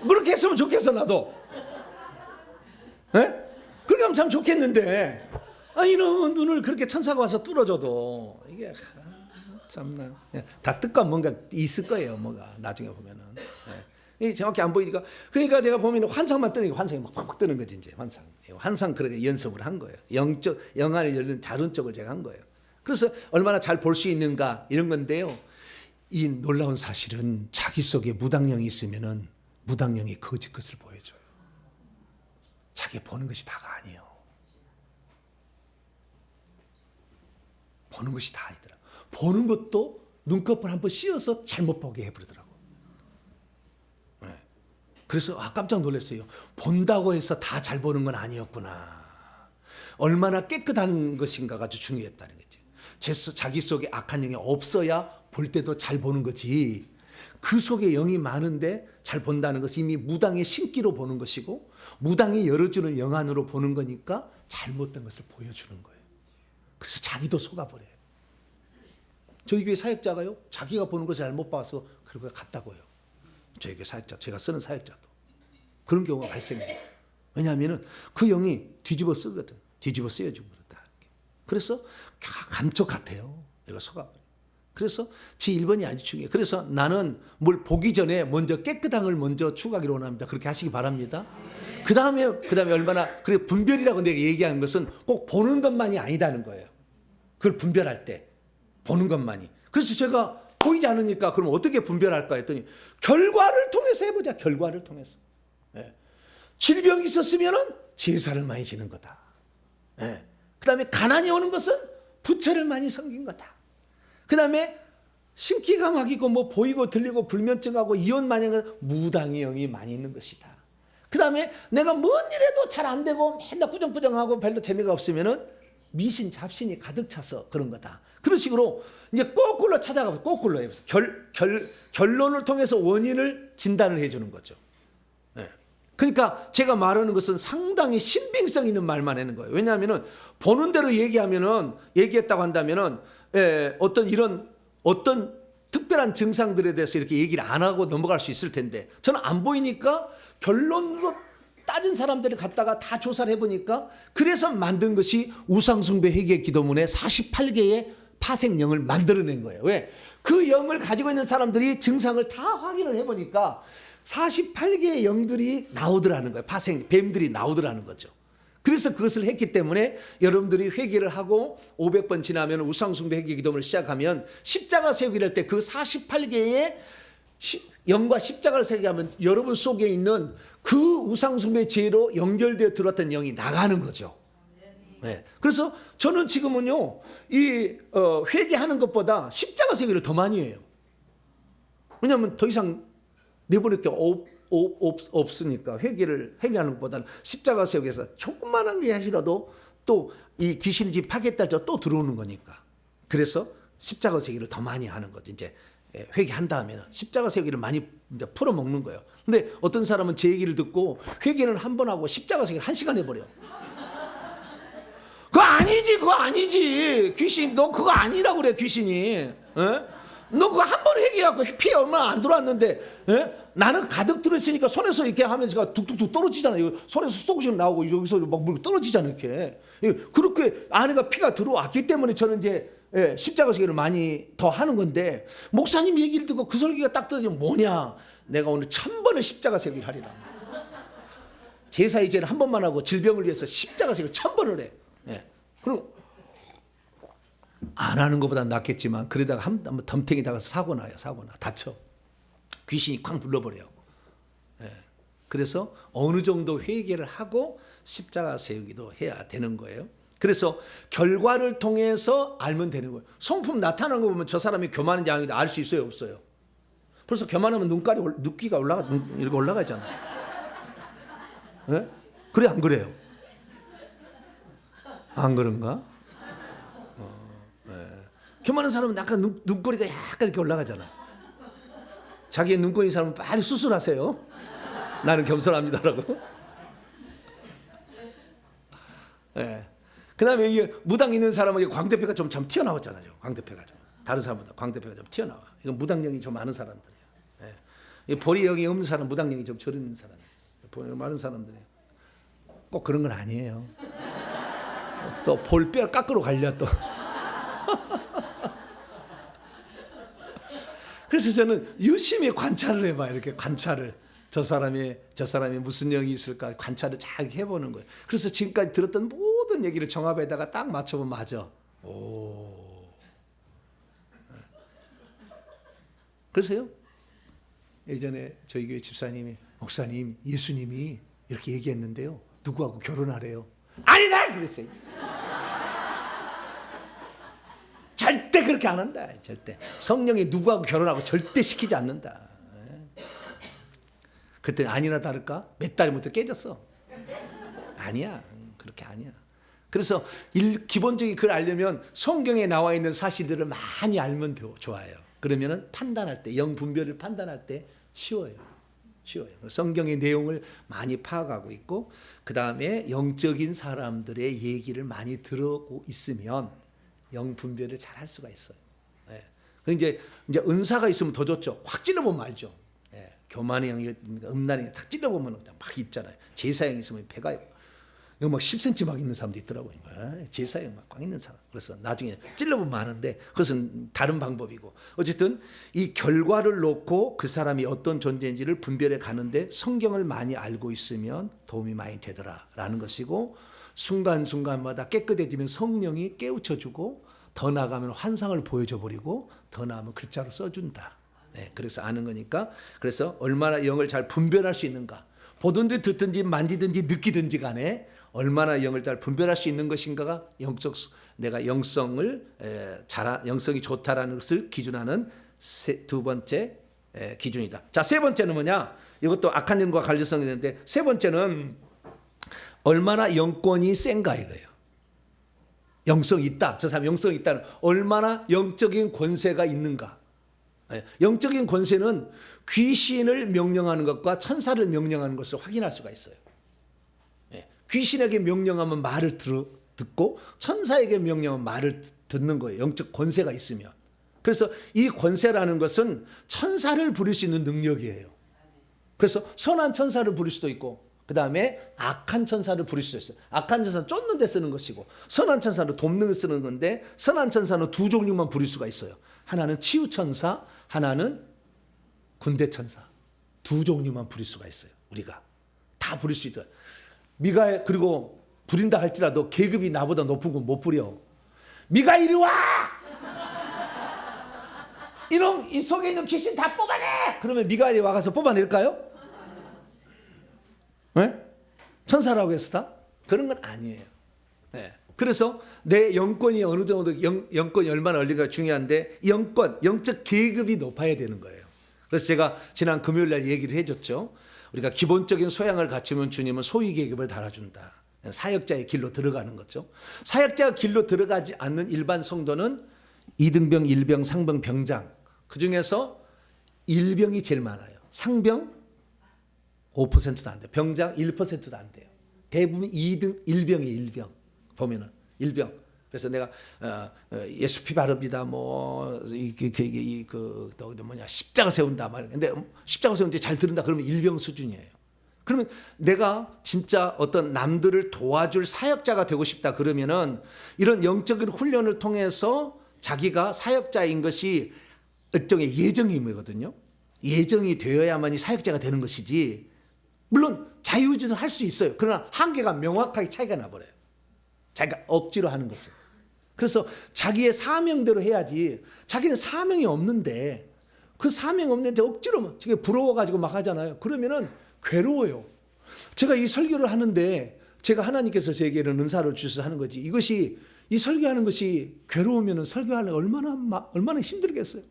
그렇게 했으면 좋겠어 나도. 예? 그렇게 하면 참 좋겠는데 이놈은 눈을 그렇게 천사가 와서 뚫어줘도 이게 참나 다 뜻과 뭔가 있을 거예요. 뭐가 나중에 보면은 이 정확히 안 보이니까 그러니까 내가 보면 환상만 뜨니까 환상이 막 팍팍 뜨는 거지 이제 환상 그렇게 연습을 한 거예요. 영안을 열는 자lun적을 제가 한 거예요. 그래서 얼마나 잘 볼 수 있는가 이런 건데요. 이 놀라운 사실은 자기 속에 무당령이 있으면은 무당령이 거짓 것을 보여줘요. 자기 보는 것이 다가 아니에요. 보는 것이 다 아니더라. 보는 것도 눈꺼풀 한번 씌워서 잘못 보게 해버리더라고. 네. 그래서 깜짝 놀랐어요. 본다고 해서 다 잘 보는 건 아니었구나. 얼마나 깨끗한 것인가가 아주 중요했다는 거지. 자기 속에 악한 영이 없어야 볼 때도 잘 보는 거지. 그 속에 영이 많은데 잘 본다는 것이 이미 무당의 신기로 보는 것이고 무당이 열어주는 영안으로 보는 거니까 잘못된 것을 보여주는 거예요. 그래서 자기도 속아버려요. 저희 교회 사역자가요. 자기가 보는 것을 잘못 봐서 그런 걸 갔다고요. 저희 교회 사역자, 제가 쓰는 사역자도. 그런 경우가 발생해요. 왜냐하면 그 영이 뒤집어 쓰거든. 뒤집어 쓰여주고 그렇다. 그래서 감쪽 같아요. 내가 속아버려요. 그래서 제1번이 아주 중요해요. 그래서 나는 뭘 보기 전에 먼저 깨끗한 걸 먼저 추구하기로 원합니다. 그렇게 하시기 바랍니다. 그 다음에 얼마나 그래 분별이라고 내가 얘기하는 것은 꼭 보는 것만이 아니다는 거예요. 그걸 분별할 때 보는 것만이. 그래서 제가 보이지 않으니까 그럼 어떻게 분별할까 했더니 결과를 통해서 해보자. 결과를 통해서. 예. 질병이 있었으면은 제사를 많이 지는 거다. 예. 그 다음에 가난이 오는 것은 부처를 많이 섬긴 거다. 그 다음에 신기가 막히고 뭐 보이고 들리고 불면증하고 이혼마냥 무당의 영이 많이 있는 것이다. 그 다음에 내가 뭔 일해도 잘 안 되고 맨날 꾸정꾸정하고 별로 재미가 없으면은 미신 잡신이 가득 차서 그런 거다. 그런 식으로 이제 거꾸로 찾아가고 거꾸로 해서 결론을 통해서 원인을 진단을 해주는 거죠. 네. 그러니까 제가 말하는 것은 상당히 신빙성 있는 말만 하는 거예요. 왜냐하면은 보는 대로 얘기했다고 한다면은 어떤 특별한 증상들에 대해서 이렇게 얘기를 안 하고 넘어갈 수 있을 텐데 저는 안 보이니까 결론으로 따진 사람들을 갖다가 다 조사를 해보니까 그래서 만든 것이 우상숭배 회개 기도문의 48개의 파생영을 만들어낸 거예요. 왜? 그 영을 가지고 있는 사람들이 증상을 다 확인을 해보니까 48개의 영들이 나오더라는 거예요. 뱀들이 나오더라는 거죠. 그래서 그것을 했기 때문에 여러분들이 회개를 하고 500번 지나면 우상숭배 회개 기도문을 시작하면 십자가 세우기를 할 때 그 48개의 영과 십자가를 세게 하면 여러분 속에 있는 그 우상숭배 죄로 연결되어 들어왔던 영이 나가는 거죠. 네. 그래서 저는 지금은요, 회개하는 것보다 십자가 세기를 더 많이 해요. 왜냐하면 더 이상 내보낼 게 없으니까 회개하는 것보다는 십자가 세우기에서 조그만한 게 하시라도 또 이 귀신이 집 파겠다 할때 또 들어오는 거니까. 그래서 십자가 세기를 더 많이 하는 거죠. 이제 회개한 다음에는 십자가 세기를 많이 이제 풀어먹는 거예요. 근데 어떤 사람은 제 얘기를 듣고 회개는 한 번 하고 십자가 세기를 1시간 해버려. 그거 아니지. 귀신, 너 그거 아니라고 그래, 귀신이. 에? 너 그거 한 번 회개하고 피해 얼마나 안 들어왔는데, 에? 나는 가득 들어있으니까 손에서 이렇게 하면 제가 툭툭툭 떨어지잖아요. 손에서 쏙씩 나오고 여기서 막 물 떨어지잖아요, 이렇게. 그렇게 안에가 피가 들어왔기 때문에 저는 이제 십자가 세계를 많이 더 하는 건데, 목사님 얘기를 듣고 그 설교가 딱 들으면 뭐냐? 내가 오늘 1000번의 십자가 세계를 하리라. 제사 이제는 한 번만 하고 질병을 위해서 십자가 세계를 1000번을 해. 그럼 안 하는 것보다 낫겠지만 그러다가 한번 덤탱이 나가서 사고 나요. 사고 나. 다쳐. 귀신이 쾅 눌러버려요. 예. 그래서 어느 정도 회개를 하고 십자가 세우기도 해야 되는 거예요. 그래서 결과를 통해서 알면 되는 거예요. 성품 나타나는 거 보면 저 사람이 교만인지 아닌지 알 수 있어요, 없어요? 벌써 교만하면 눈기가 이렇게 올라가잖아. 예? 그래 안 그래요? 안 그런가? 교만한 사람은 약간 눈꼬리가 약간 이렇게 올라가잖아. 자기의 눈꼬리 사람은 빨리 수술하세요. 나는 겸손합니다라고. 예. 그다음에 이게 무당 있는 사람에게 광대뼈가 좀 튀어나왔잖아요. 광대뼈가 좀 다른 사람보다 광대뼈가 좀 튀어나와. 이건 무당력이 좀 많은 사람들이에요. 예. 이 볼이 여기 없는 사람, 무당력이 좀 저런 사람, 볼이 많은 사람들이 꼭 그런 건 아니에요. 또 볼뼈 깎으러 갈려 또. 그래서 저는 유심히 관찰을 해봐. 이렇게 관찰을. 저 사람이 무슨 영이 있을까 관찰을 잘 해보는 거예요. 그래서 지금까지 들었던 모든 얘기를 종합에다가 딱 맞춰보면 맞아. 오. 그래서요. 예전에 저희 교회 집사님이 목사님 예수님이 이렇게 얘기했는데요. 누구하고 결혼하래요? 아니다 그랬어요. 절대 그렇게 안 한다. 절대. 성령이 누구하고 결혼하고 절대 시키지 않는다. 그랬더니 아니나 다를까? 몇 달 못해 깨졌어. 아니야. 그렇게 아니야. 그래서 기본적인 그걸 알려면 성경에 나와 있는 사실들을 많이 알면 좋아요. 그러면 판단할 때, 영 분별을 판단할 때 쉬워요. 쉬워요. 성경의 내용을 많이 파악하고 있고 그 다음에 영적인 사람들의 얘기를 많이 들어오고 있으면 영 분별을 잘 할 수가 있어요. 네. 이제 은사가 있으면 더 좋죠. 확 찔러보면 알죠. 네. 교만의 영이, 음란의 영이 탁 찔러보면 막 있잖아요. 제사형 있으면 배가 여기 막 10cm 막 있는 사람도 있더라고요. 제사형 막 꽉 있는 사람. 그래서 나중에 찔러보면 아는데 그것은 다른 방법이고 어쨌든 이 결과를 놓고 그 사람이 어떤 존재인지를 분별해 가는데 성경을 많이 알고 있으면 도움이 많이 되더라라는 것이고 순간순간마다 깨끗해지면 성령이 깨우쳐주고 더 나아가면 환상을 보여줘 버리고 더 나아가면 글자로 써준다. 네, 그래서 아는 거니까 그래서 얼마나 영을 잘 분별할 수 있는가 보든지 듣든지 만지든지 느끼든지 간에 얼마나 영을 잘 분별할 수 있는 것인가가 내가 영성이 좋다라는 것을 기준하는 두 번째 기준이다. 자, 세 번째는 뭐냐? 이것도 악한 영과 관련성이 있는데 세 번째는 얼마나 영권이 센가 이거예요. 영성이 있다. 저 사람 영성이 있다는 얼마나 영적인 권세가 있는가. 영적인 권세는 귀신을 명령하는 것과 천사를 명령하는 것을 확인할 수가 있어요. 귀신에게 명령하면 말을 듣고 천사에게 명령하면 말을 듣는 거예요. 영적 권세가 있으면. 그래서 이 권세라는 것은 천사를 부릴 수 있는 능력이에요. 그래서 선한 천사를 부릴 수도 있고 그 다음에 악한 천사를 부릴 수도 있어요. 악한 천사는 쫓는 데 쓰는 것이고 선한 천사는 돕는 데 쓰는 건데 선한 천사는 두 종류만 부릴 수가 있어요. 하나는 치유천사, 하나는 군대천사. 두 종류만 부릴 수가 있어요. 우리가 다 부릴 수 있다. 미가엘 그리고 부린다 할지라도 계급이 나보다 높은 건 못 부려. 미가 이리 와! 이놈 이 속에 있는 귀신 다 뽑아내! 그러면 미가엘이 와가서 뽑아낼까요? 네? 천사라고 해서 다? 그런 건 아니에요. 네. 그래서 내 영권이 어느 정도 영권이 얼마나 얼리가 중요한데 영적 계급이 높아야 되는 거예요. 그래서 제가 지난 금요일 날 얘기를 해줬죠. 우리가 기본적인 소양을 갖추면 주님은 소위 계급을 달아준다. 사역자의 길로 들어가는 거죠. 사역자의 길로 들어가지 않는 일반 성도는 2등병, 1병, 상병, 병장 그 중에서 1병이 제일 많아요. 상병 5%도 안 돼요. 병장 1%도 안 돼요. 대부분 2등 1병이에요. 1병 보면은 1병. 그래서 내가 예수 피 바릅니다. 십자가 세운다 말. 근데 십자가 세운데 잘 들은다 그러면 1병 수준이에요. 그러면 내가 진짜 어떤 남들을 도와줄 사역자가 되고 싶다 그러면은 이런 영적인 훈련을 통해서 자기가 사역자인 것이 일종의 예정임이거든요. 예정이 되어야만이 사역자가 되는 것이지. 물론 자유주는 할 수 있어요. 그러나 한계가 명확하게 차이가 나버려요. 자기가 억지로 하는 것을. 그래서 자기의 사명대로 해야지. 자기는 사명이 없는데 그 사명 없는데 억지로 저게 부러워가지고 막 하잖아요. 그러면은 괴로워요. 제가 이 설교를 하는데 제가 하나님께서 제게는 은사를 주셔서 하는 거지. 이것이 이 설교하는 것이 괴로우면은 설교하려면 얼마나 힘들겠어요.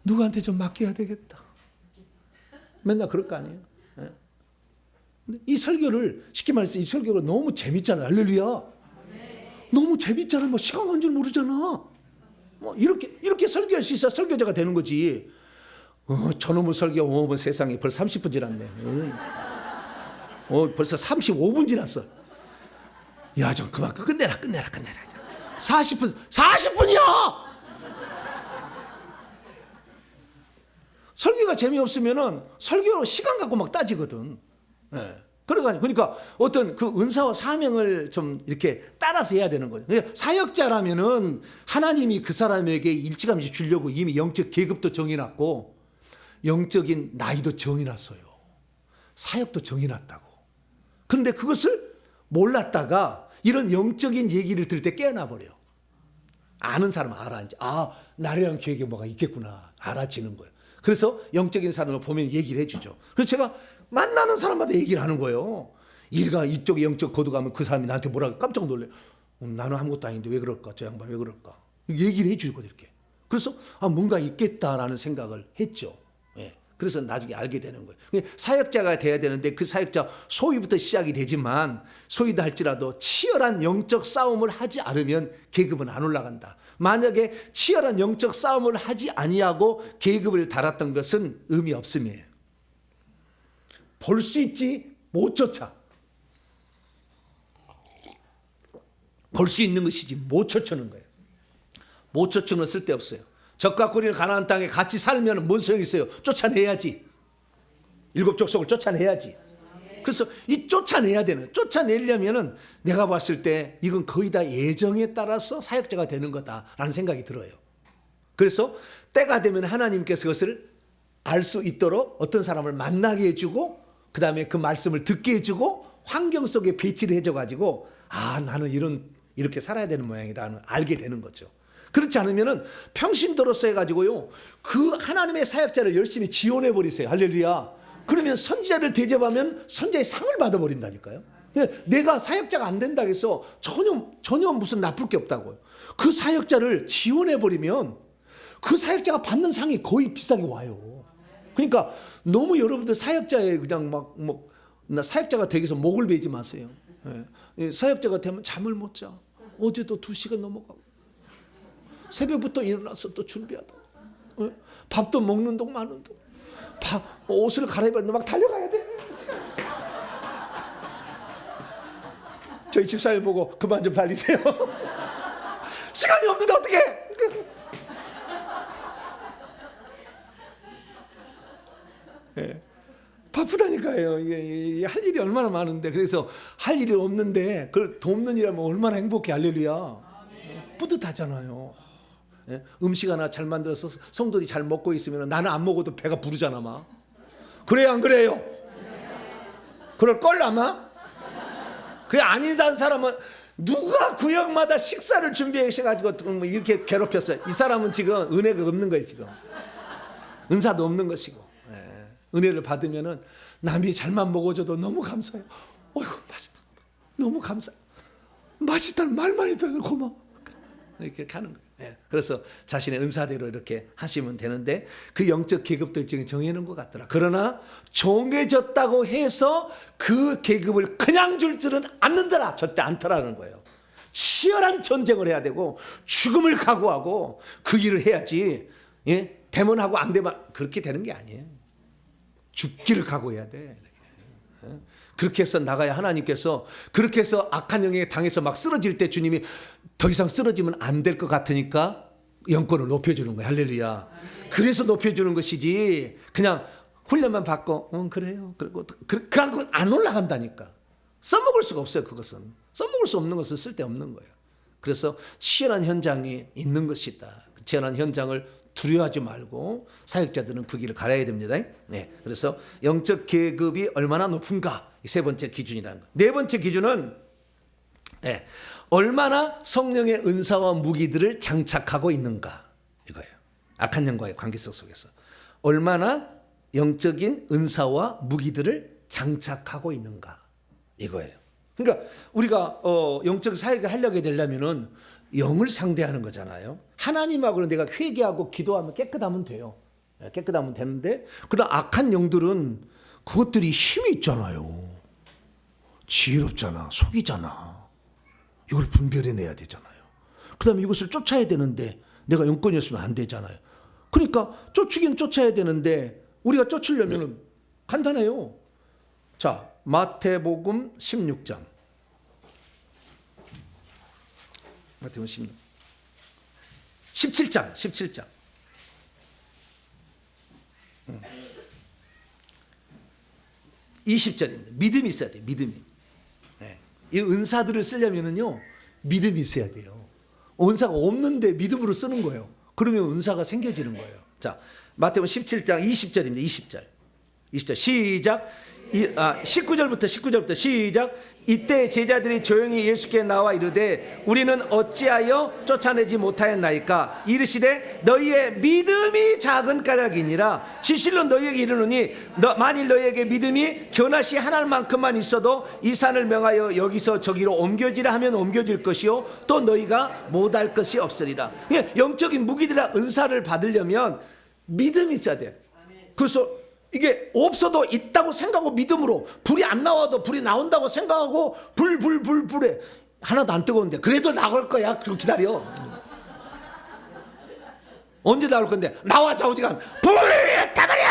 누구한테 좀 맡겨야 되겠다. 맨날 그럴 거 아니에요. 네. 근데 이 설교를 쉽게 말해서 이 설교가 너무 재밌잖아요. 할렐루야. 너무 재밌잖아. 뭐 시간 간 줄 모르잖아. 뭐 이렇게 설교할 수 있어 설교자가 되는 거지. 저놈의 설교 세상에 벌써 30분 지났네. 벌써 35분 지났어. 야, 좀 그만 끝내라. 40분이야. 설교가 재미없으면은 설교 시간 갖고 막 따지거든. 예. 그러니까 어떤 그 은사와 사명을 좀 이렇게 따라서 해야 되는 거죠. 사역자라면은 하나님이 그 사람에게 일찌감치 주려고 이미 영적 계급도 정해놨고 영적인 나이도 정해놨어요. 사역도 정해놨다고. 그런데 그것을 몰랐다가 이런 영적인 얘기를 들을 때 깨어나 버려요. 아는 사람은 알아. 이제 나라는 계획에 뭐가 있겠구나 알아지는 거예요. 그래서 영적인 사람을 보면 얘기를 해주죠. 그래서 제가 만나는 사람마다 얘기를 하는 거예요. 이쪽에 영적 거두가면 그 사람이 나한테 뭐라고 깜짝 놀래. 나는 아무것도 아닌데 왜 그럴까? 저 양반 왜 그럴까? 얘기를 해주거든요. 이렇게. 그래서 뭔가 있겠다라는 생각을 했죠. 예. 그래서 나중에 알게 되는 거예요. 사역자가 돼야 되는데 그 사역자 소위부터 시작이 되지만 소위다 할지라도 치열한 영적 싸움을 하지 않으면 계급은 안 올라간다. 만약에 치열한 영적 싸움을 하지 아니하고 계급을 달았던 것은 의미 없음이에요. 볼 수 있지 못 쫓아. 볼 수 있는 것이지 못 쫓아는 거예요. 못 쫓으면 쓸데없어요. 적과 고리는 가나안 땅에 같이 살면 뭔 소용이 있어요. 쫓아내야지. 7 족속을 쫓아내야지. 그래서 이 쫓아내려면은 내가 봤을 때 이건 거의 다 예정에 따라서 사역자가 되는 거다라는 생각이 들어요. 그래서 때가 되면 하나님께서 그것을 알 수 있도록 어떤 사람을 만나게 해주고 그 다음에 그 말씀을 듣게 해주고 환경 속에 배치를 해줘가지고 나는 이렇게 살아야 되는 모양이다 알게 되는 거죠. 그렇지 않으면은 평신도로서 해가지고요 그 하나님의 사역자를 열심히 지원해 버리세요. 할렐루야. 그러면 선지자를 대접하면 선지자의 상을 받아버린다니까요. 내가 사역자가 안 된다고 해서 전혀 무슨 나쁠 게 없다고요. 그 사역자를 지원해 버리면 그 사역자가 받는 상이 거의 비슷하게 와요. 그러니까 너무 여러분들 사역자에 그냥 나 사역자가 되기 위해서 목을 베지 마세요. 예. 사역자가 되면 잠을 못 자. 어제도 2시간 넘어가고 새벽부터 일어나서 또 준비하다. 예. 밥도 먹는 동 마는 동. 옷을 갈아입었는데 막 달려가야 돼. 저희 집사님 보고 그만 좀 달리세요. 시간이 없는데 어떡해. 예. 바쁘다니까요. 이게 할 일이 얼마나 많은데. 그래서 할 일이 없는데 그걸 돕는 일하면 얼마나 행복해. 할렐루야. 뿌듯하잖아요. 예? 음식 하나 잘 만들어서 성도들이 잘 먹고 있으면 나는 안 먹어도 배가 부르잖아 막. 그래요 안 그래요? 그럴걸 아마? 그게 아닌 사람은 누가 구역마다 식사를 준비해가지고 이렇게 괴롭혔어요. 이 사람은 지금 은혜가 없는 거예요. 지금 은사도 없는 것이고. 예. 은혜를 받으면은 남이 잘만 먹어줘도 너무 감사해요. 어이구 맛있다. 너무 감사해요. 맛있다는 말만 해도 고마워. 이렇게 하는 거예요. 예. 그래서 자신의 은사대로 이렇게 하시면 되는데 그 영적 계급도 정해놓은 것 같더라. 그러나 정해졌다고 해서 그 계급을 그냥 줄 줄은 않는다라. 절대 않더라는 거예요. 치열한 전쟁을 해야 되고 죽음을 각오하고 그 일을 해야지. 예? 되면 안 되면 그렇게 되는 게 아니에요. 죽기를 각오해야 돼. 예? 그렇게 해서 나가야 하나님께서 그렇게 해서 악한 영에 당해서 막 쓰러질 때 주님이 더 이상 쓰러지면 안 될 것 같으니까 영권을 높여주는 거야. 할렐루야. 그래서 높여주는 것이지 그냥 훈련만 받고 그래요. 그리고 그건 안 올라간다니까. 써먹을 수가 없어요. 그것은. 써먹을 수 없는 것은 쓸데없는 거예요. 그래서 치열한 현장이 있는 것이다. 치열한 현장을 두려워하지 말고 사역자들은 그 길을 가려야 됩니다. 네. 그래서 영적 계급이 얼마나 높은가. 세 번째 기준이라는 거. 네 번째 기준은 예, 얼마나 성령의 은사와 무기들을 장착하고 있는가 이거예요. 악한 영과의 관계성 속에서 얼마나 영적인 은사와 무기들을 장착하고 있는가 이거예요. 그러니까 우리가 영적 사역을 하려고 되려면은 영을 상대하는 거잖아요. 하나님하고는 내가 회개하고 기도하면 깨끗하면 돼요. 깨끗하면 되는데, 그러나 악한 영들은 그것들이 힘이 있잖아요. 지혜롭잖아, 속이잖아. 이걸 분별해내야 되잖아요. 그 다음에 이것을 쫓아야 되는데 내가 영권이었으면 안 되잖아요. 그러니까 쫓기는 쫓아야 되는데 우리가 쫓으려면 간단해요. 자, 마태복음 16장. 마태복음 17장. 20절입니다. 믿음이 있어야 돼요. 믿음이. 네. 이 은사들을 쓰려면은요, 믿음이 있어야 돼요. 은사가 없는데 믿음으로 쓰는 거예요. 그러면 은사가 생겨지는 거예요. 자, 마태복음 17장 20절입니다. 20절 시작. 19절부터 시작. 이때 제자들이 조용히 예수께 나와 이르되 우리는 어찌하여 쫓아내지 못하였나이까. 이르시되 너희의 믿음이 작은 까닭이니라. 진실로 너희에게 이르노니 만일 너희에게 믿음이 겨낫이 하나만큼만 있어도 이 산을 명하여 여기서 저기로 옮겨지라 하면 옮겨질 것이요 또 너희가 못할 것이 없으리라. 영적인 무기들과 은사를 받으려면 믿음이 있어야 돼. 그래서 이게 없어도 있다고 생각하고 믿음으로, 불이 안 나와도 불이 나온다고 생각하고 불에 하나도 안 뜨거운데 그래도 나올 거야. 그럼 기다려. 언제 나올 건데? 나와 좌우지간 불 타버려.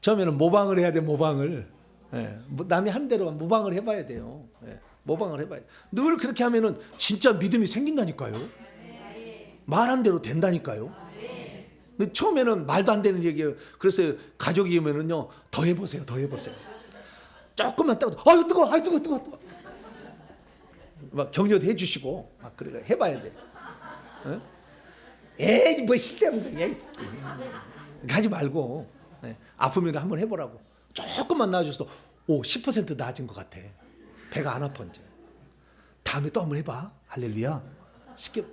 처음에는 모방을 해야 돼. 모방을. 예, 남이 한 대로 모방을 해봐야 돼요. 예, 모방을 해봐야 돼. 늘 그렇게 하면은 진짜 믿음이 생긴다니까요. 말한 대로 된다니까요. 근데 처음에는 말도 안 되는 얘기예요. 그래서 가족이면은요, 더 해보세요. 조금만 따고, 아유 뜨거. 막 격려도 해주시고, 막 그래 해봐야 돼. 어? 에이 뭐 쓸데없는 하지 말고, 네. 아프면 한번 해보라고. 조금만 나아졌어. 10% 나아진 것 같아. 배가 안 아파 이제. 다음에 또 한번 해봐. 할렐루야. 쉽게.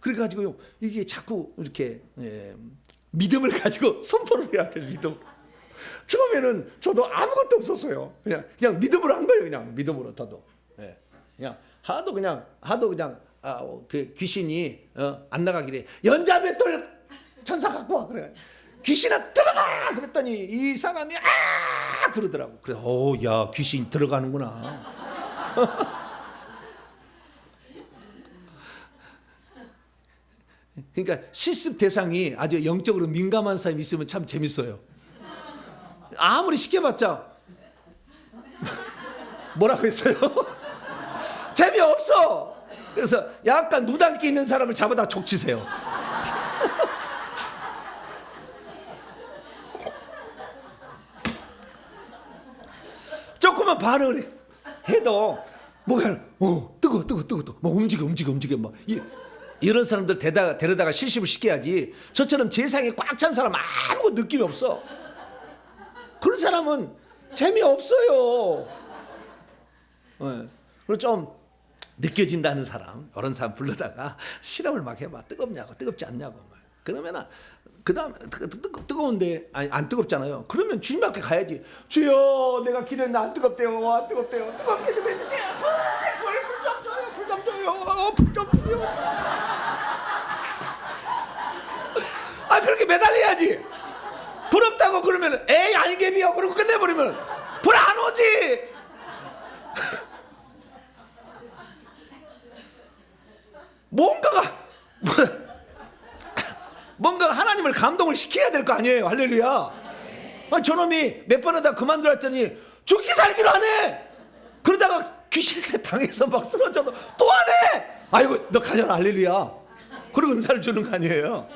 그래가지고요, 이게 자꾸 이렇게 믿음을 가지고 선포를 해야 돼. 믿음. 처음에는 저도 아무것도 없었어요. 그냥 믿음으로 한 거예요. 그냥 믿음으로 저도. 그냥 하도 그냥 그 귀신이 안 나가길래 연자맷돌 천사 갖고 와 그래. 귀신아 들어가 그랬더니 이 사람이 그러더라고. 그래, 야 귀신 들어가는구나. 그러니까 실습 대상이 아주 영적으로 민감한 사람이 있으면 참 재밌어요. 아무리 시켜봤자 뭐라고 했어요? 재미없어. 그래서 약간 무당기 있는 사람을 잡아다 족치세요. 조금만 반응을 해도 뭐가 뜨거 뭐 움직여 막 이런 사람들 데려다가 실습을 시켜야지. 저처럼 재상이 꽉 찬 사람 아무것도 느낌이 없어. 그런 사람은 재미없어요. 그리고 좀 느껴진다는 사람, 이런 사람 불러다가 실험을 막 해봐. 뜨겁냐고 뜨겁지 않냐고. 그러면은 그 다음에 뜨거운데 안 뜨겁잖아요. 그러면 주님 앞에 가야지. 주여 내가 기도했는데 안 뜨겁대요. 안 뜨겁대요. 뜨겁게 좀 해주세요. 불 좀 줘요. 그렇게 매달려야지. 부럽다고 그러면 에이 아니겠니요. 그러고 끝내버리면 불 안 오지. 뭔가 하나님을 감동을 시켜야 될 거 아니에요. 할렐루야. 저놈이 몇 번 하다 그만두라 했더니 죽기 살기로 하네. 그러다가 귀신한테 당해서 막 쓰러져도 또 하네. 아이고 너 가져라. 할렐루야. 그리고 은사를 주는 거 아니에요.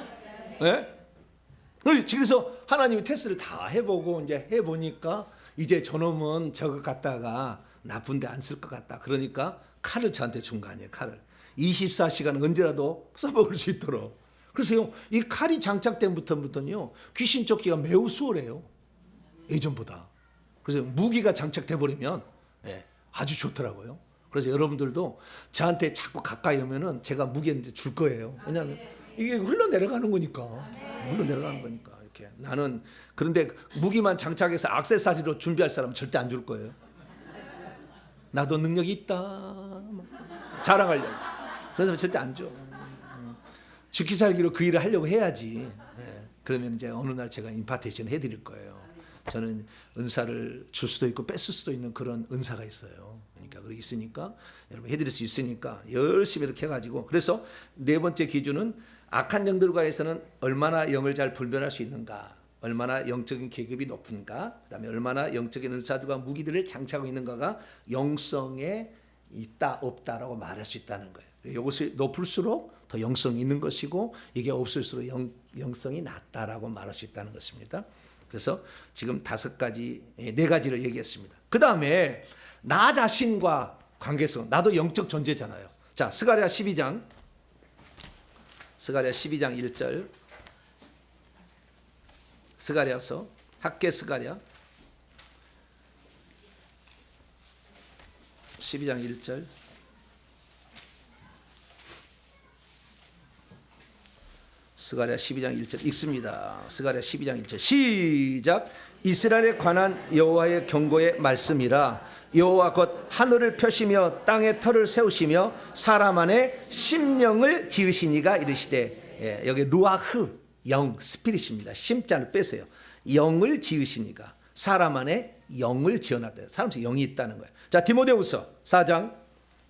네? 그래서 하나님이 테스트를 다 해보고 이제 해보니까 이제 저놈은 저거 갖다가 나쁜데 안 쓸 것 같다. 그러니까 칼을 저한테 준 거 아니에요. 칼을 24시간 언제라도 써먹을 수 있도록. 그래서요, 이 칼이 장착된 부터는요 귀신 쫓기가 매우 수월해요. 예전보다. 그래서 무기가 장착돼 버리면 아주 좋더라고요. 그래서 여러분들도 저한테 자꾸 가까이 오면은 제가 무기한테 줄 거예요. 왜냐하면 이게 흘러내려가는 거니까. 흘러내려가는 거니까. 이렇게 나는 그런데 무기만 장착해서 액세서리로 준비할 사람은 절대 안 줄 거예요. 나도 능력이 있다 자랑하려고. 그래서 절대 안 줘. 죽기 살기로 그 일을 하려고 해야지. 그러면 이제 어느 날 제가 임파테이션 해드릴 거예요. 저는 은사를 줄 수도 있고 뺏을 수도 있는 그런 은사가 있어요. 그러니까 그게 있으니까 여러분 해드릴 수 있으니까 열심히 이렇게 해가지고. 그래서 네 번째 기준은 악한 영들과에서는 얼마나 영을 잘 분별할 수 있는가, 얼마나 영적인 계급이 높은가, 그다음에 얼마나 영적인 은사들과 무기들을 장착하고 있는가가 영성에 있다 없다라고 말할 수 있다는 거예요. 이것이 높을수록 더 영성이 있는 것이고 이게 없을수록 영성이 낮다라고 말할 수 있다는 것입니다. 그래서 지금 네 가지를 얘기했습니다. 그 다음에 나 자신과 관계성, 나도 영적 존재잖아요. 자, 스가랴 12장 1절, 스가랴서 학계 스가랴 12장 1절. 스가랴 12장 1절 읽습니다. 스가랴 12장 1절 시작. 이스라엘에 관한 여호와의 경고의 말씀이라. 여호와 곧 하늘을 펴시며 땅에 터를 세우시며 사람 안에 심령을 지으시니가 이르시되. 여기 루아흐 영 스피릿입니다. 심자를 빼세요. 영을 지으시니가. 사람 안에 영을 지어놨다. 사람 속에 영이 있다는 거예요. 자, 디모데후서 4장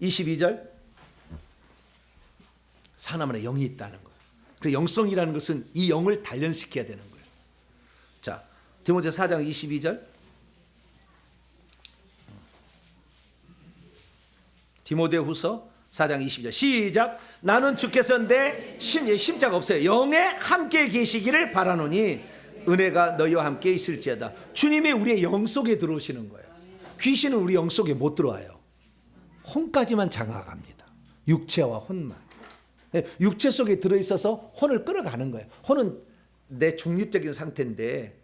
22절. 사람 안에 영이 있다는 거예요. 그 영성이라는 것은 이 영을 단련시켜야 되는 거예요. 자, 디모데 4장 22절. 디모데후서 4장 22절 시작. 나는 주께서 내 심자가 없어요. 영에 함께 계시기를 바라노니 은혜가 너희와 함께 있을지어다. 주님이 우리의 영 속에 들어오시는 거예요. 귀신은 우리 영 속에 못 들어와요. 혼까지만 장악합니다. 육체와 혼만. 육체 속에 들어있어서 혼을 끌어가는 거예요. 혼은 내 중립적인 상태인데,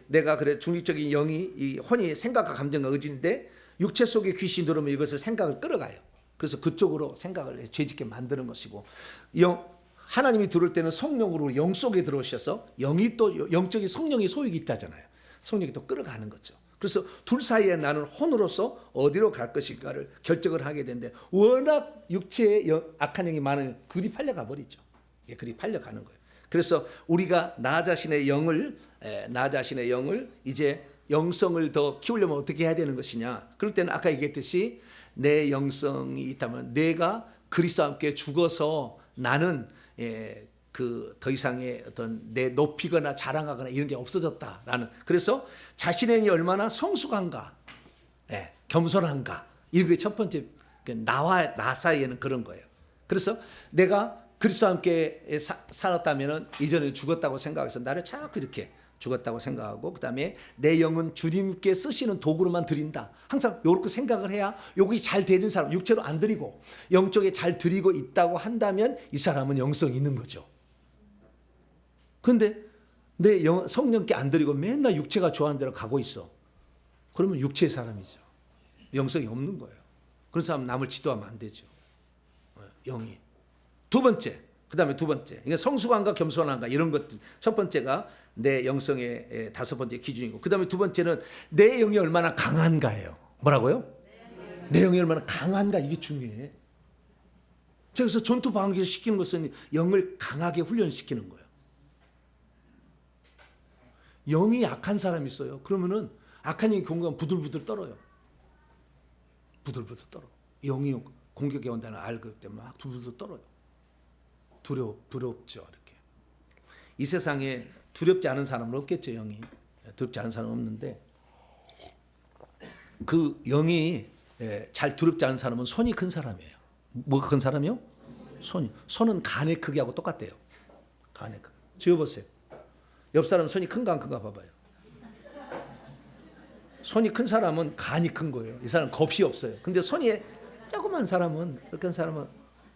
내가 그래 중립적인 영이 이 혼이 생각과 감정과 의지인데 육체 속에 귀신이 들어오면 이것을 생각을 끌어가요. 그래서 그쪽으로 생각을 죄짓게 만드는 것이고, 하나님이 들어올 때는 성령으로 영 속에 들어오셔서 영이 또 영적인 성령의 소욕이 있다잖아요. 성령이 또 끌어가는 거죠. 그래서 둘 사이에 나는 혼으로서 어디로 갈 것인가를 결정을 하게 되는데 워낙 육체에 악한 영이 많으면 그리 팔려가 버리죠. 그리 팔려가는 거예요. 그래서 우리가 나 자신의 영을 이제 영성을 더 키우려면 어떻게 해야 되는 것이냐. 그럴 때는 아까 얘기했듯이 내 영성이 있다면 내가 그리스도와 함께 죽어서 나는 그 더 이상의 어떤 내 높이거나 자랑하거나 이런 게 없어졌다라는. 그래서 자신의 영이 얼마나 성숙한가, 겸손한가, 이런 게 첫 번째. 나와 나 사이에는 그런 거예요. 그래서 내가 그리스도와 함께 살았다면은 이전에 죽었다고 생각해서 나를 자꾸 이렇게 죽었다고 생각하고, 그 다음에 내 영은 주님께 쓰시는 도구로만 드린다. 항상 이렇게 생각을 해야 여기 잘 되는 사람, 육체로 안 드리고 영적에 잘 드리고 있다고 한다면 이 사람은 영성이 있는 거죠. 그런데 내 성령께 안 드리고 맨날 육체가 좋아하는 대로 가고 있어. 그러면 육체의 사람이죠. 영성이 없는 거예요. 그런 사람은 남을 지도하면 안 되죠. 영이. 두 번째, 그 다음에 두 번째, 이게 성숙한가 겸손한가 이런 것들. 첫 번째가 내 영성의 다섯 번째 기준이고, 그 다음에 두 번째는 내 영이 얼마나 강한가예요. 뭐라고요? 내 영이 얼마나 강한가, 이게 중요해. 그래서 전투 방어기를 시키는 것은 영을 강하게 훈련시키는 거예요. 영이 약한 사람이 있어요. 그러면은 악한 영이 공격하면 부들부들 떨어요. 부들부들 떨어. 영이 공격해 온다는 알기 때문에 막 부들부들 떨어요. 두렵죠. 이렇게. 이 세상에 두렵지 않은 사람은 없겠죠. 영이. 두렵지 않은 사람은 없는데, 그 영이 잘 두렵지 않은 사람은 손이 큰 사람이에요. 뭐가 큰 사람이요? 손이. 손은 간의 크기하고 똑같대요. 간의 크기. 지어보세요. 옆 사람 손이 큰가 안 큰가 봐봐요. 손이 큰 사람은 간이 큰 거예요. 이 사람은 겁이 없어요. 근데 손이 조그만 사람은, 그렇게 한 사람은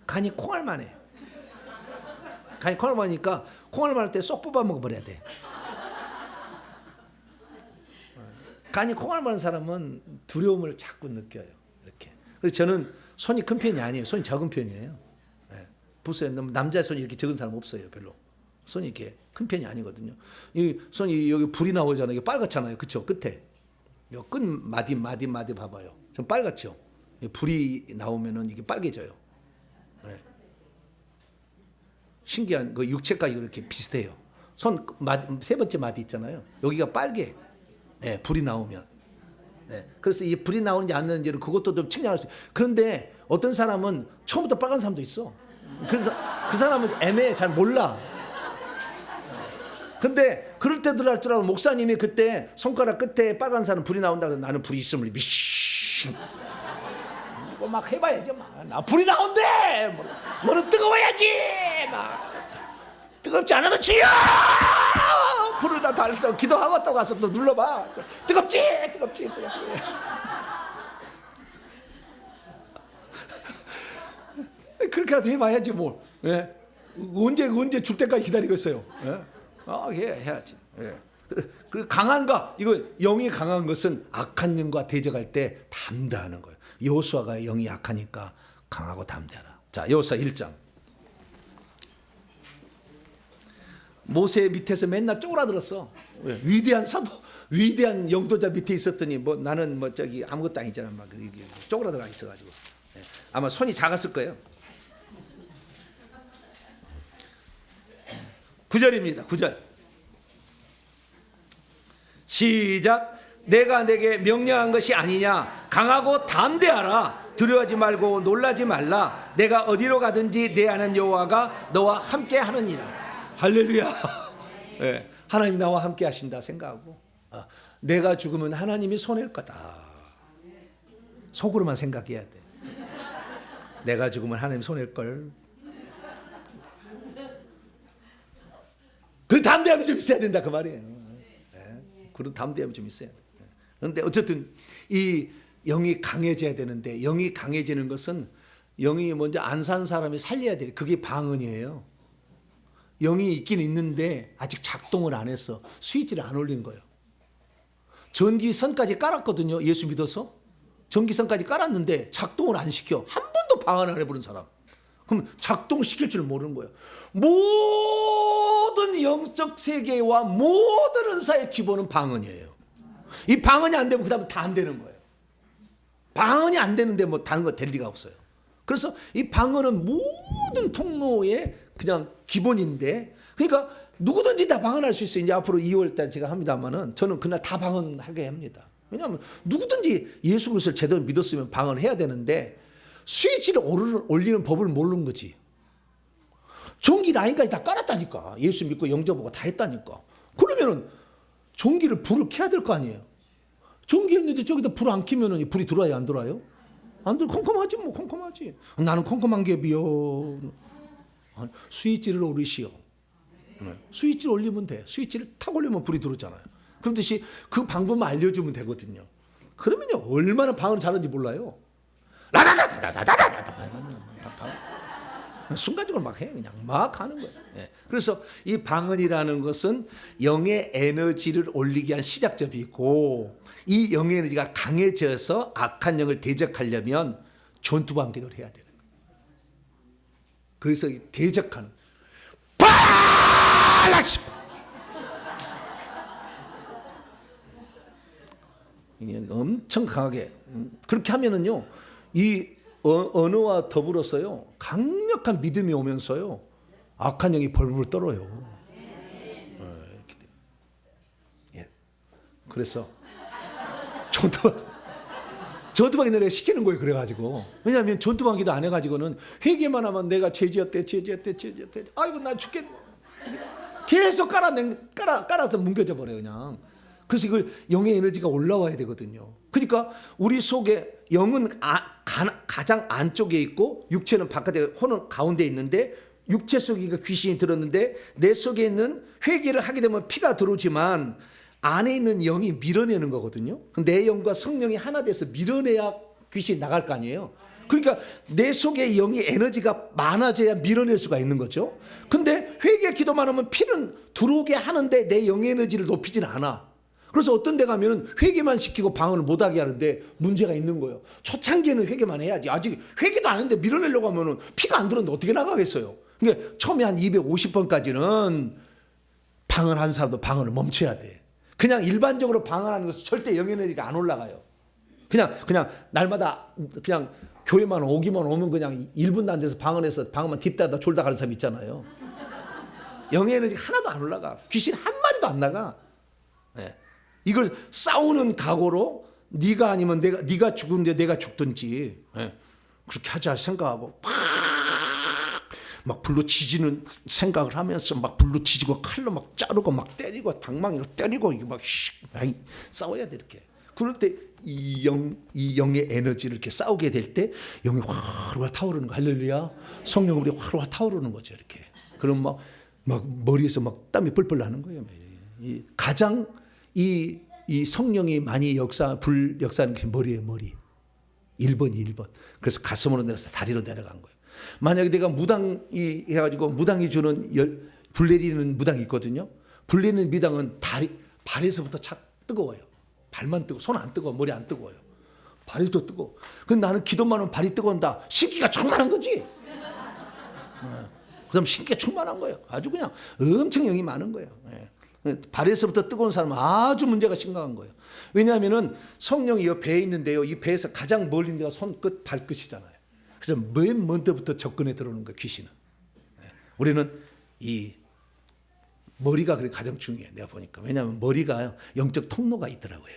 간이 콩알만 해. 간이 콩알만 하니까 콩알만 할 때 쏙 뽑아 먹어버려야 돼. 간이 콩알 많은 사람은 두려움을 자꾸 느껴요. 이렇게. 그래서 저는 손이 큰 편이 아니에요. 손이 적은 편이에요. 네. 보세요. 남자 손이 이렇게 적은 사람 없어요. 별로. 손이 이렇게 큰 편이 아니거든요. 이 손이 여기 불이 나오잖아요. 이게 빨갛잖아요. 그렇죠? 끝에. 요 끝 마디 봐봐요. 좀 빨갛죠? 불이 나오면은 이게 빨개져요. 네. 신기한 그 육체까지 이렇게 비슷해요. 손 세 번째 마디 있잖아요. 여기가 빨개. 네, 불이 나오면. 네. 그래서 이 불이 나오는지 안 나오는지를 그것도 좀 측량할 수 있어요. 그런데 어떤 사람은 처음부터 빨간 사람도 있어. 그래서 그 사람은 애매해. 잘 몰라. 근데 그럴 때들 할줄 알고 목사님이 그때 손가락 끝에 빨간 사람 불이 나온다 그래서 나는 불이 있음을 미씨 뭐 막 해봐야죠. 나 불이 나온대. 너는 뜨거워야지. 막 뜨겁지 않으면 주여 불을 다 달고 기도하고 또 가서 또 눌러봐. 뜨겁지. 그렇게라도 해봐야지 뭘. 예? 언제 줄 때까지 기다리고 있어요. 예? 해야지. 예. 그 강한가 이거 영이 강한 것은 악한 영과 대적할 때 담대하는 거예요. 여호수아가 영이 약하니까 강하고 담대하라. 자, 여호수아 1장. 모세 밑에서 맨날 쪼그라들었어. 왜? 위대한 사도, 위대한 영도자 밑에 있었더니 뭐 나는 뭐 저기 아무것도 아니잖아. 막 이렇게 쪼그라들어 있어가지고. 예. 아마 손이 작았을 거예요. 9절입니다. 9절. 시작. 내가 내게 명령한 것이 아니냐. 강하고 담대하라. 두려워하지 말고 놀라지 말라. 내가 어디로 가든지 내 아는 여호와가 너와 함께 하느니라. 할렐루야. 네, 하나님 나와 함께 하신다 생각하고 내가 죽으면 하나님이 손해일 거다. 속으로만 생각해야 돼. 내가 죽으면 하나님 손해일 걸. 그 담대함이 좀 있어야 된다 그 말이에요. 네, 그런 담대함이 좀 있어야 돼. 그런데 어쨌든 이 영이 강해져야 되는데 영이 강해지는 것은 영이 먼저 안 산 사람이 살려야 돼. 그게 방언이에요. 영이 있긴 있는데 아직 작동을 안 했어. 스위치를 안 올린 거예요. 전기선까지 깔았거든요. 예수 믿어서. 전기선까지 깔았는데 작동을 안 시켜. 한 번도 방언 안 해보는 사람. 그럼 작동시킬 줄 모르는 거예요. 모든 영적 세계와 모든 은사의 기본은 방언이에요. 이 방언이 안 되면 그 다음에 다 안 되는 거예요. 방언이 안 되는데 뭐 다른 거 될 리가 없어요. 그래서 이 방언은 모든 통로의 그냥 기본인데, 그러니까 누구든지 다 방언할 수 있어요. 이제 앞으로 2월달 제가 합니다만은 저는 그날 다 방언하게 합니다. 왜냐하면 누구든지 예수 그리스도를 제대로 믿었으면 방언해야 되는데 스위치를 올리는 법을 모르는 거지. 전기 라인까지 다 깔았다니까. 예수 믿고 영접하고 다 했다니까. 그러면은 전기를 불을 켜야 될 거 아니에요. 전기였는데 저기다 불 안 켜면은 불이 들어와요, 안 들어와요? 안 들어. 컴컴하지 뭐. 컴컴하지. 나는 컴컴한 게 비요. 스위치를 올리시오. 스위치를 올리면 돼. 스위치를 탁 올리면 불이 들어오잖아요. 그렇듯이 그 방법만 알려주면 되거든요. 그러면요 얼마나 방언을 잘하는지 몰라요. 순간적으로 막 해. 그냥 막 하는 거예요. 예. 그래서 이 방언이라는 것은 영의 에너지를 올리기 위한 시작점이고, 이 영의 에너지가 강해져서 악한 영을 대적하려면 전투방 기도를 해야 되는 거예요. 그래서 대적하는 발락시 엄청 강하게 그렇게 하면은요 이 언어와 더불어서요 강력한 믿음이 오면서요 악한 영이 벌벌 떨어요. 이렇게 돼요. 예. 그래서 전투방이 내가 시키는 거예요. 그래가지고 왜냐하면 전투방기도 안 해가지고는 회개만 하면 내가 죄지었대. 아이고 나 죽겠네. 계속 깔아서 뭉개져 버려요 그냥. 그래서 이걸 영의 에너지가 올라와야 되거든요. 그러니까 우리 속에 영은 가장 안쪽에 있고 육체는 바깥에, 혼은 가운데 있는데 육체 속에 귀신이 들었는데 내 속에 있는 회개를 하게 되면 피가 들어오지만 안에 있는 영이 밀어내는 거거든요. 내 영과 성령이 하나 돼서 밀어내야 귀신이 나갈 거 아니에요. 그러니까 내 속에 영이 에너지가 많아져야 밀어낼 수가 있는 거죠. 근데 회개 기도만 하면 피는 들어오게 하는데 내 영의 에너지를 높이진 않아. 그래서 어떤 데 가면은 회개만 시키고 방언을 못하게 하는데 문제가 있는 거예요. 초창기에는 회개만 해야지. 아직 회개도 안 했는데 밀어내려고 하면은 피가 안 들었는데 어떻게 나가겠어요. 그러니까 처음에 한 250번까지는 방언한 사람도 방언을 멈춰야 돼. 그냥 일반적으로 방언하는 것은 절대 영의 에너지가 안 올라가요. 그냥 날마다 그냥 교회만 오기만 오면 그냥 1분도 안 돼서 방언해서 방언만 딥다다 졸다 가는 사람 있잖아요. 영의 에너지가 하나도 안 올라가. 귀신 한 마리도 안 나가. 네. 이걸 싸우는 각오로 네가 아니면 네가 죽은데 내가 죽든지 그렇게 하자 생각하고 막 불로 지지는 생각을 하면서 막 불로 지지고 칼로 막 자르고 막 때리고 방망이로 때리고 이게 막 싸워야 돼 이렇게. 그럴 때 이 영의 에너지를 이렇게 싸우게 될 때 영이 활활 타오르는 거. 할렐루야. 성령이 활활 타오르는 거죠 이렇게. 그럼 막 머리에서 막 땀이 뿔뿔 나는 거예요. 가장 이 성령이 많이 역사하는 것이 머리예요. 머리. 1번. 그래서 가슴으로 내려서 다리로 내려간 거예요. 만약에 내가 무당이 해가지고 무당이 주는 불 내리는 무당이 있거든요. 불 내리는 무당은 발에서부터 뜨거워요. 발만 뜨고 손 안 뜨거워. 머리 안 뜨거워요. 발이 더 뜨거워. 근데 나는 기도만 하면 발이 뜨거운다. 신기가 충만한 거지. 그다음 신기가 충만한 거예요. 아주 그냥 엄청 영이 많은 거예요. 발에서부터 뜨거운 사람은 아주 문제가 심각한 거예요. 왜냐하면은 성령이 이 배에 있는데요. 이 배에서 가장 멀리 있는 데가 손끝, 발끝이잖아요. 그래서 맨 먼저부터 접근해 들어오는 거예요. 귀신은. 우리는 이 머리가 그게 가장 중요해요. 내가 보니까. 왜냐하면 머리가 영적 통로가 있더라고요.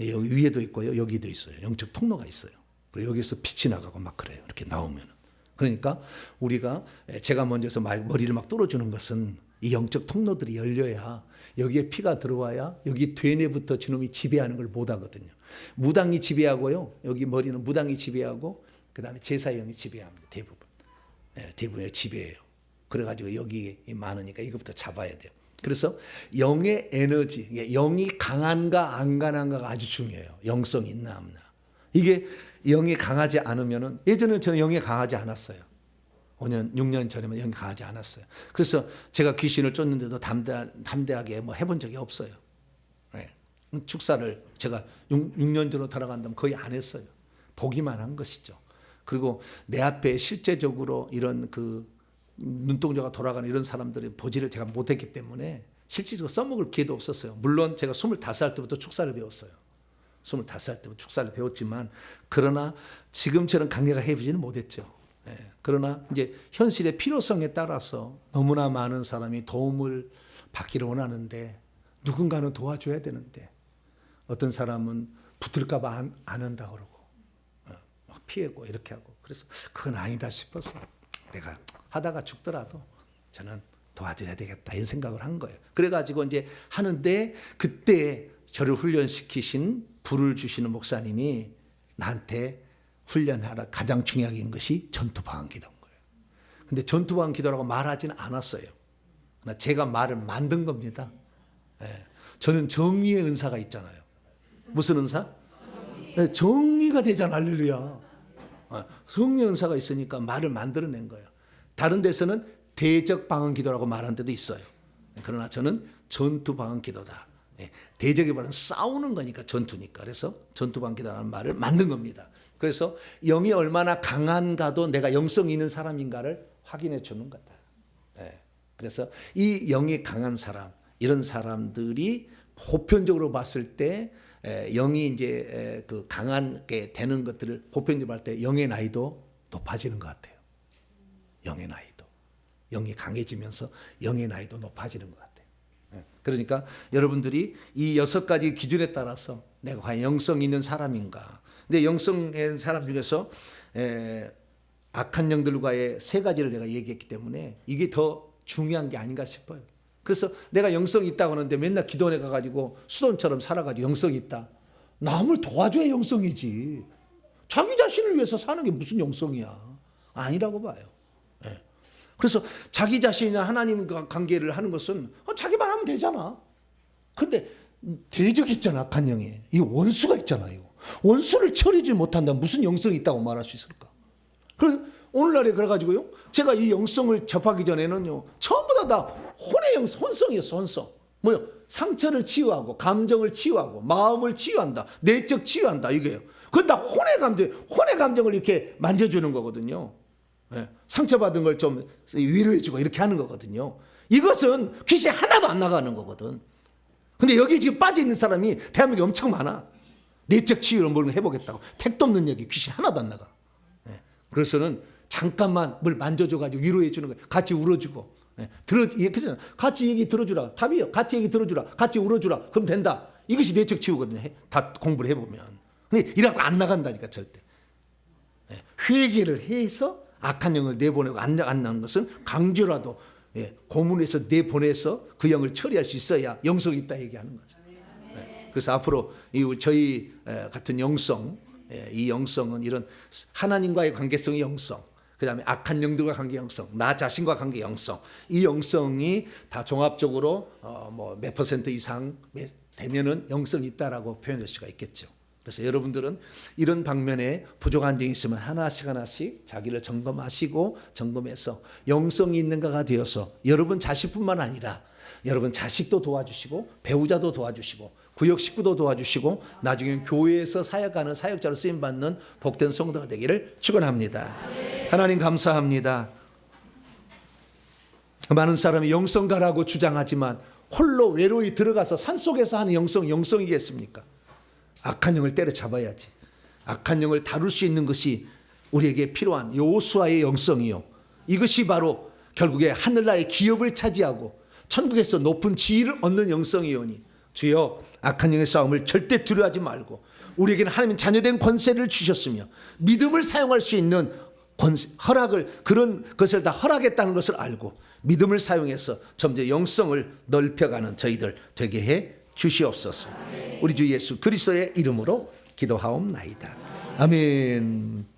여기 위에도 있고요. 여기도 있어요. 영적 통로가 있어요. 그리고 여기서 빛이 나가고 막 그래요. 이렇게 나오면. 그러니까 우리가 제가 먼저서 머리를 막 뚫어주는 것은 이 영적 통로들이 열려야 여기에 피가 들어와야 여기 되뇌부터 저놈이 지배하는 걸 못 하거든요. 무당이 지배하고요. 여기 머리는 무당이 지배하고 그다음에 제사형이 지배합니다. 대부분. 대부분의 지배예요. 그래가지고 여기 많으니까 이것부터 잡아야 돼요. 그래서 영의 에너지, 영이 강한가 안 강한가가 아주 중요해요. 영성이 있나 없나. 이게 영이 강하지 않으면은 예전에 저는 영이 강하지 않았어요. 5년, 6년 전에만 영이 강하지 않았어요. 그래서 제가 귀신을 쫓는데도 담대하게 뭐 해본 적이 없어요. 축사를 제가 6년 전으로 돌아간다면 거의 안 했어요. 보기만 한 것이죠. 그리고 내 앞에 실제적으로 이런 눈동자가 돌아가는 이런 사람들의 보지를 제가 못했기 때문에 실질적으로 써먹을 기회도 없었어요. 물론 제가 25살 때부터 축사를 배웠어요. 25살 때부터 축사를 배웠지만 그러나 지금처럼 강력하게 해보지는 못했죠. 그러나 이제 현실의 필요성에 따라서 너무나 많은 사람이 도움을 받기를 원하는데 누군가는 도와줘야 되는데 어떤 사람은 붙을까 봐 안 한다 그러고 막 피하고 이렇게 하고 그래서 그건 아니다 싶어서 내가 하다가 죽더라도 저는 도와드려야 되겠다 이런 생각을 한 거예요. 그래가지고 이제 하는데 그때 저를 훈련시키신 불을 주시는 목사님이 나한테 훈련하라 가장 중요한 것이 전투방언 기도인 거예요. 근데 전투방언 기도라고 말하지는 않았어요. 제가 말을 만든 겁니다. 저는 정의의 은사가 있잖아요. 무슨 은사? 정의가 되잖아. 할렐루야. 성령의 은사가 있으니까 말을 만들어낸 거예요. 다른 데서는 대적 방언 기도라고 말하는 데도 있어요. 그러나 저는 전투 방언 기도다. 대적이 말은 싸우는 거니까 전투니까. 그래서 전투 방언 기도라는 말을 만든 겁니다. 그래서 영이 얼마나 강한가도 내가 영성이 있는 사람인가를 확인해 주는 거다. 그래서 이 영이 강한 사람, 이런 사람들이 보편적으로 봤을 때 영이 이제 그 강하게 되는 것들을 보편적으로 볼 때 영의 나이도 높아지는 것 같아요. 영의 나이도. 영이 강해지면서 영의 나이도 높아지는 것 같아요. 그러니까 여러분들이 이 6가지 기준에 따라서 내가 과연 영성이 있는 사람인가. 근데 영성 있는 사람 중에서 악한 영들과의 3가지를 내가 얘기했기 때문에 이게 더 중요한 게 아닌가 싶어요. 그래서 내가 영성이 있다고 하는데 맨날 기도원에 가가지고 수돈처럼 살아가지고 영성이 있다. 남을 도와줘야 영성이지. 자기 자신을 위해서 사는 게 무슨 영성이야. 아니라고 봐요. 그래서 자기 자신이나 하나님과 관계를 하는 것은 자기만 하면 되잖아. 근데 대적이 있잖아. 악한 영이. 이 원수가 있잖아요. 원수를 처리지 못한다면 무슨 영성이 있다고 말할 수 있을까? 그럼 오늘날에 그래가지고요. 제가 이 영성을 접하기 전에는요. 처음보다 다 혼의 영성, 혼성이었어. 혼성. 뭐요? 상처를 치유하고 감정을 치유하고 마음을 치유한다. 내적 치유한다 이게요. 그건 다 혼의 감정을 이렇게 만져주는 거거든요. 예, 상처받은 걸 좀 위로해주고 이렇게 하는 거거든요. 이것은 귀신이 하나도 안 나가는 거거든. 근데 여기 지금 빠져 있는 사람이 대한민국에 엄청 많아. 내적 치유를 뭘 해보겠다고. 택도 없는 얘기 귀신 하나도 안 나가. 예, 그래서는 잠깐만 뭘 만져줘가지고 위로해주는 거예요. 같이 울어주고. 예, 같이 얘기 들어주라. 답이요. 같이 얘기 들어주라. 같이 울어주라. 그럼 된다. 이것이 내적 치유거든요. 다 공부를 해보면. 근데 이라고 안 나간다니까 절대. 예, 회개를 해서 악한 영을 내보내고 안 나가는 것은 강제로라도 고문해서 내보내서 그 영을 처리할 수 있어야 영성이 있다 얘기하는 거죠. 그래서 앞으로 저희 같은 영성, 이 영성은 이런 하나님과의 관계성의 영성, 그 다음에 악한 영들과 관계 영성, 나 자신과 관계 영성, 이 영성이 다 종합적으로 뭐 몇 % 이상 되면은 영성이 있다라고 표현할 수가 있겠죠. 그래서 여러분들은 이런 방면에 부족한 점이 있으면 하나씩 자기를 점검하시고 점검해서 영성이 있는가가 되어서 여러분 자식뿐만 아니라 여러분 자식도 도와주시고 배우자도 도와주시고 구역 식구도 도와주시고 나중에 교회에서 사역하는 사역자로 쓰임받는 복된 성도가 되기를 축원합니다. 하나님 감사합니다. 많은 사람이 영성가라고 주장하지만 홀로 외로이 들어가서 산속에서 하는 영성이겠습니까? 악한 영을 때려잡아야지. 악한 영을 다룰 수 있는 것이 우리에게 필요한 여호수아의 영성이요. 이것이 바로 결국에 하늘나라의 기업을 차지하고 천국에서 높은 지위를 얻는 영성이오니 주여 악한 영의 싸움을 절대 두려워하지 말고 우리에게는 하나님 자녀된 권세를 주셨으며 믿음을 사용할 수 있는 허락을 그런 것을 다 허락했다는 것을 알고 믿음을 사용해서 점점 영성을 넓혀가는 저희들 되게 해 주시옵소서. 우리 주 예수 그리스도의 이름으로 기도하옵나이다. 아멘.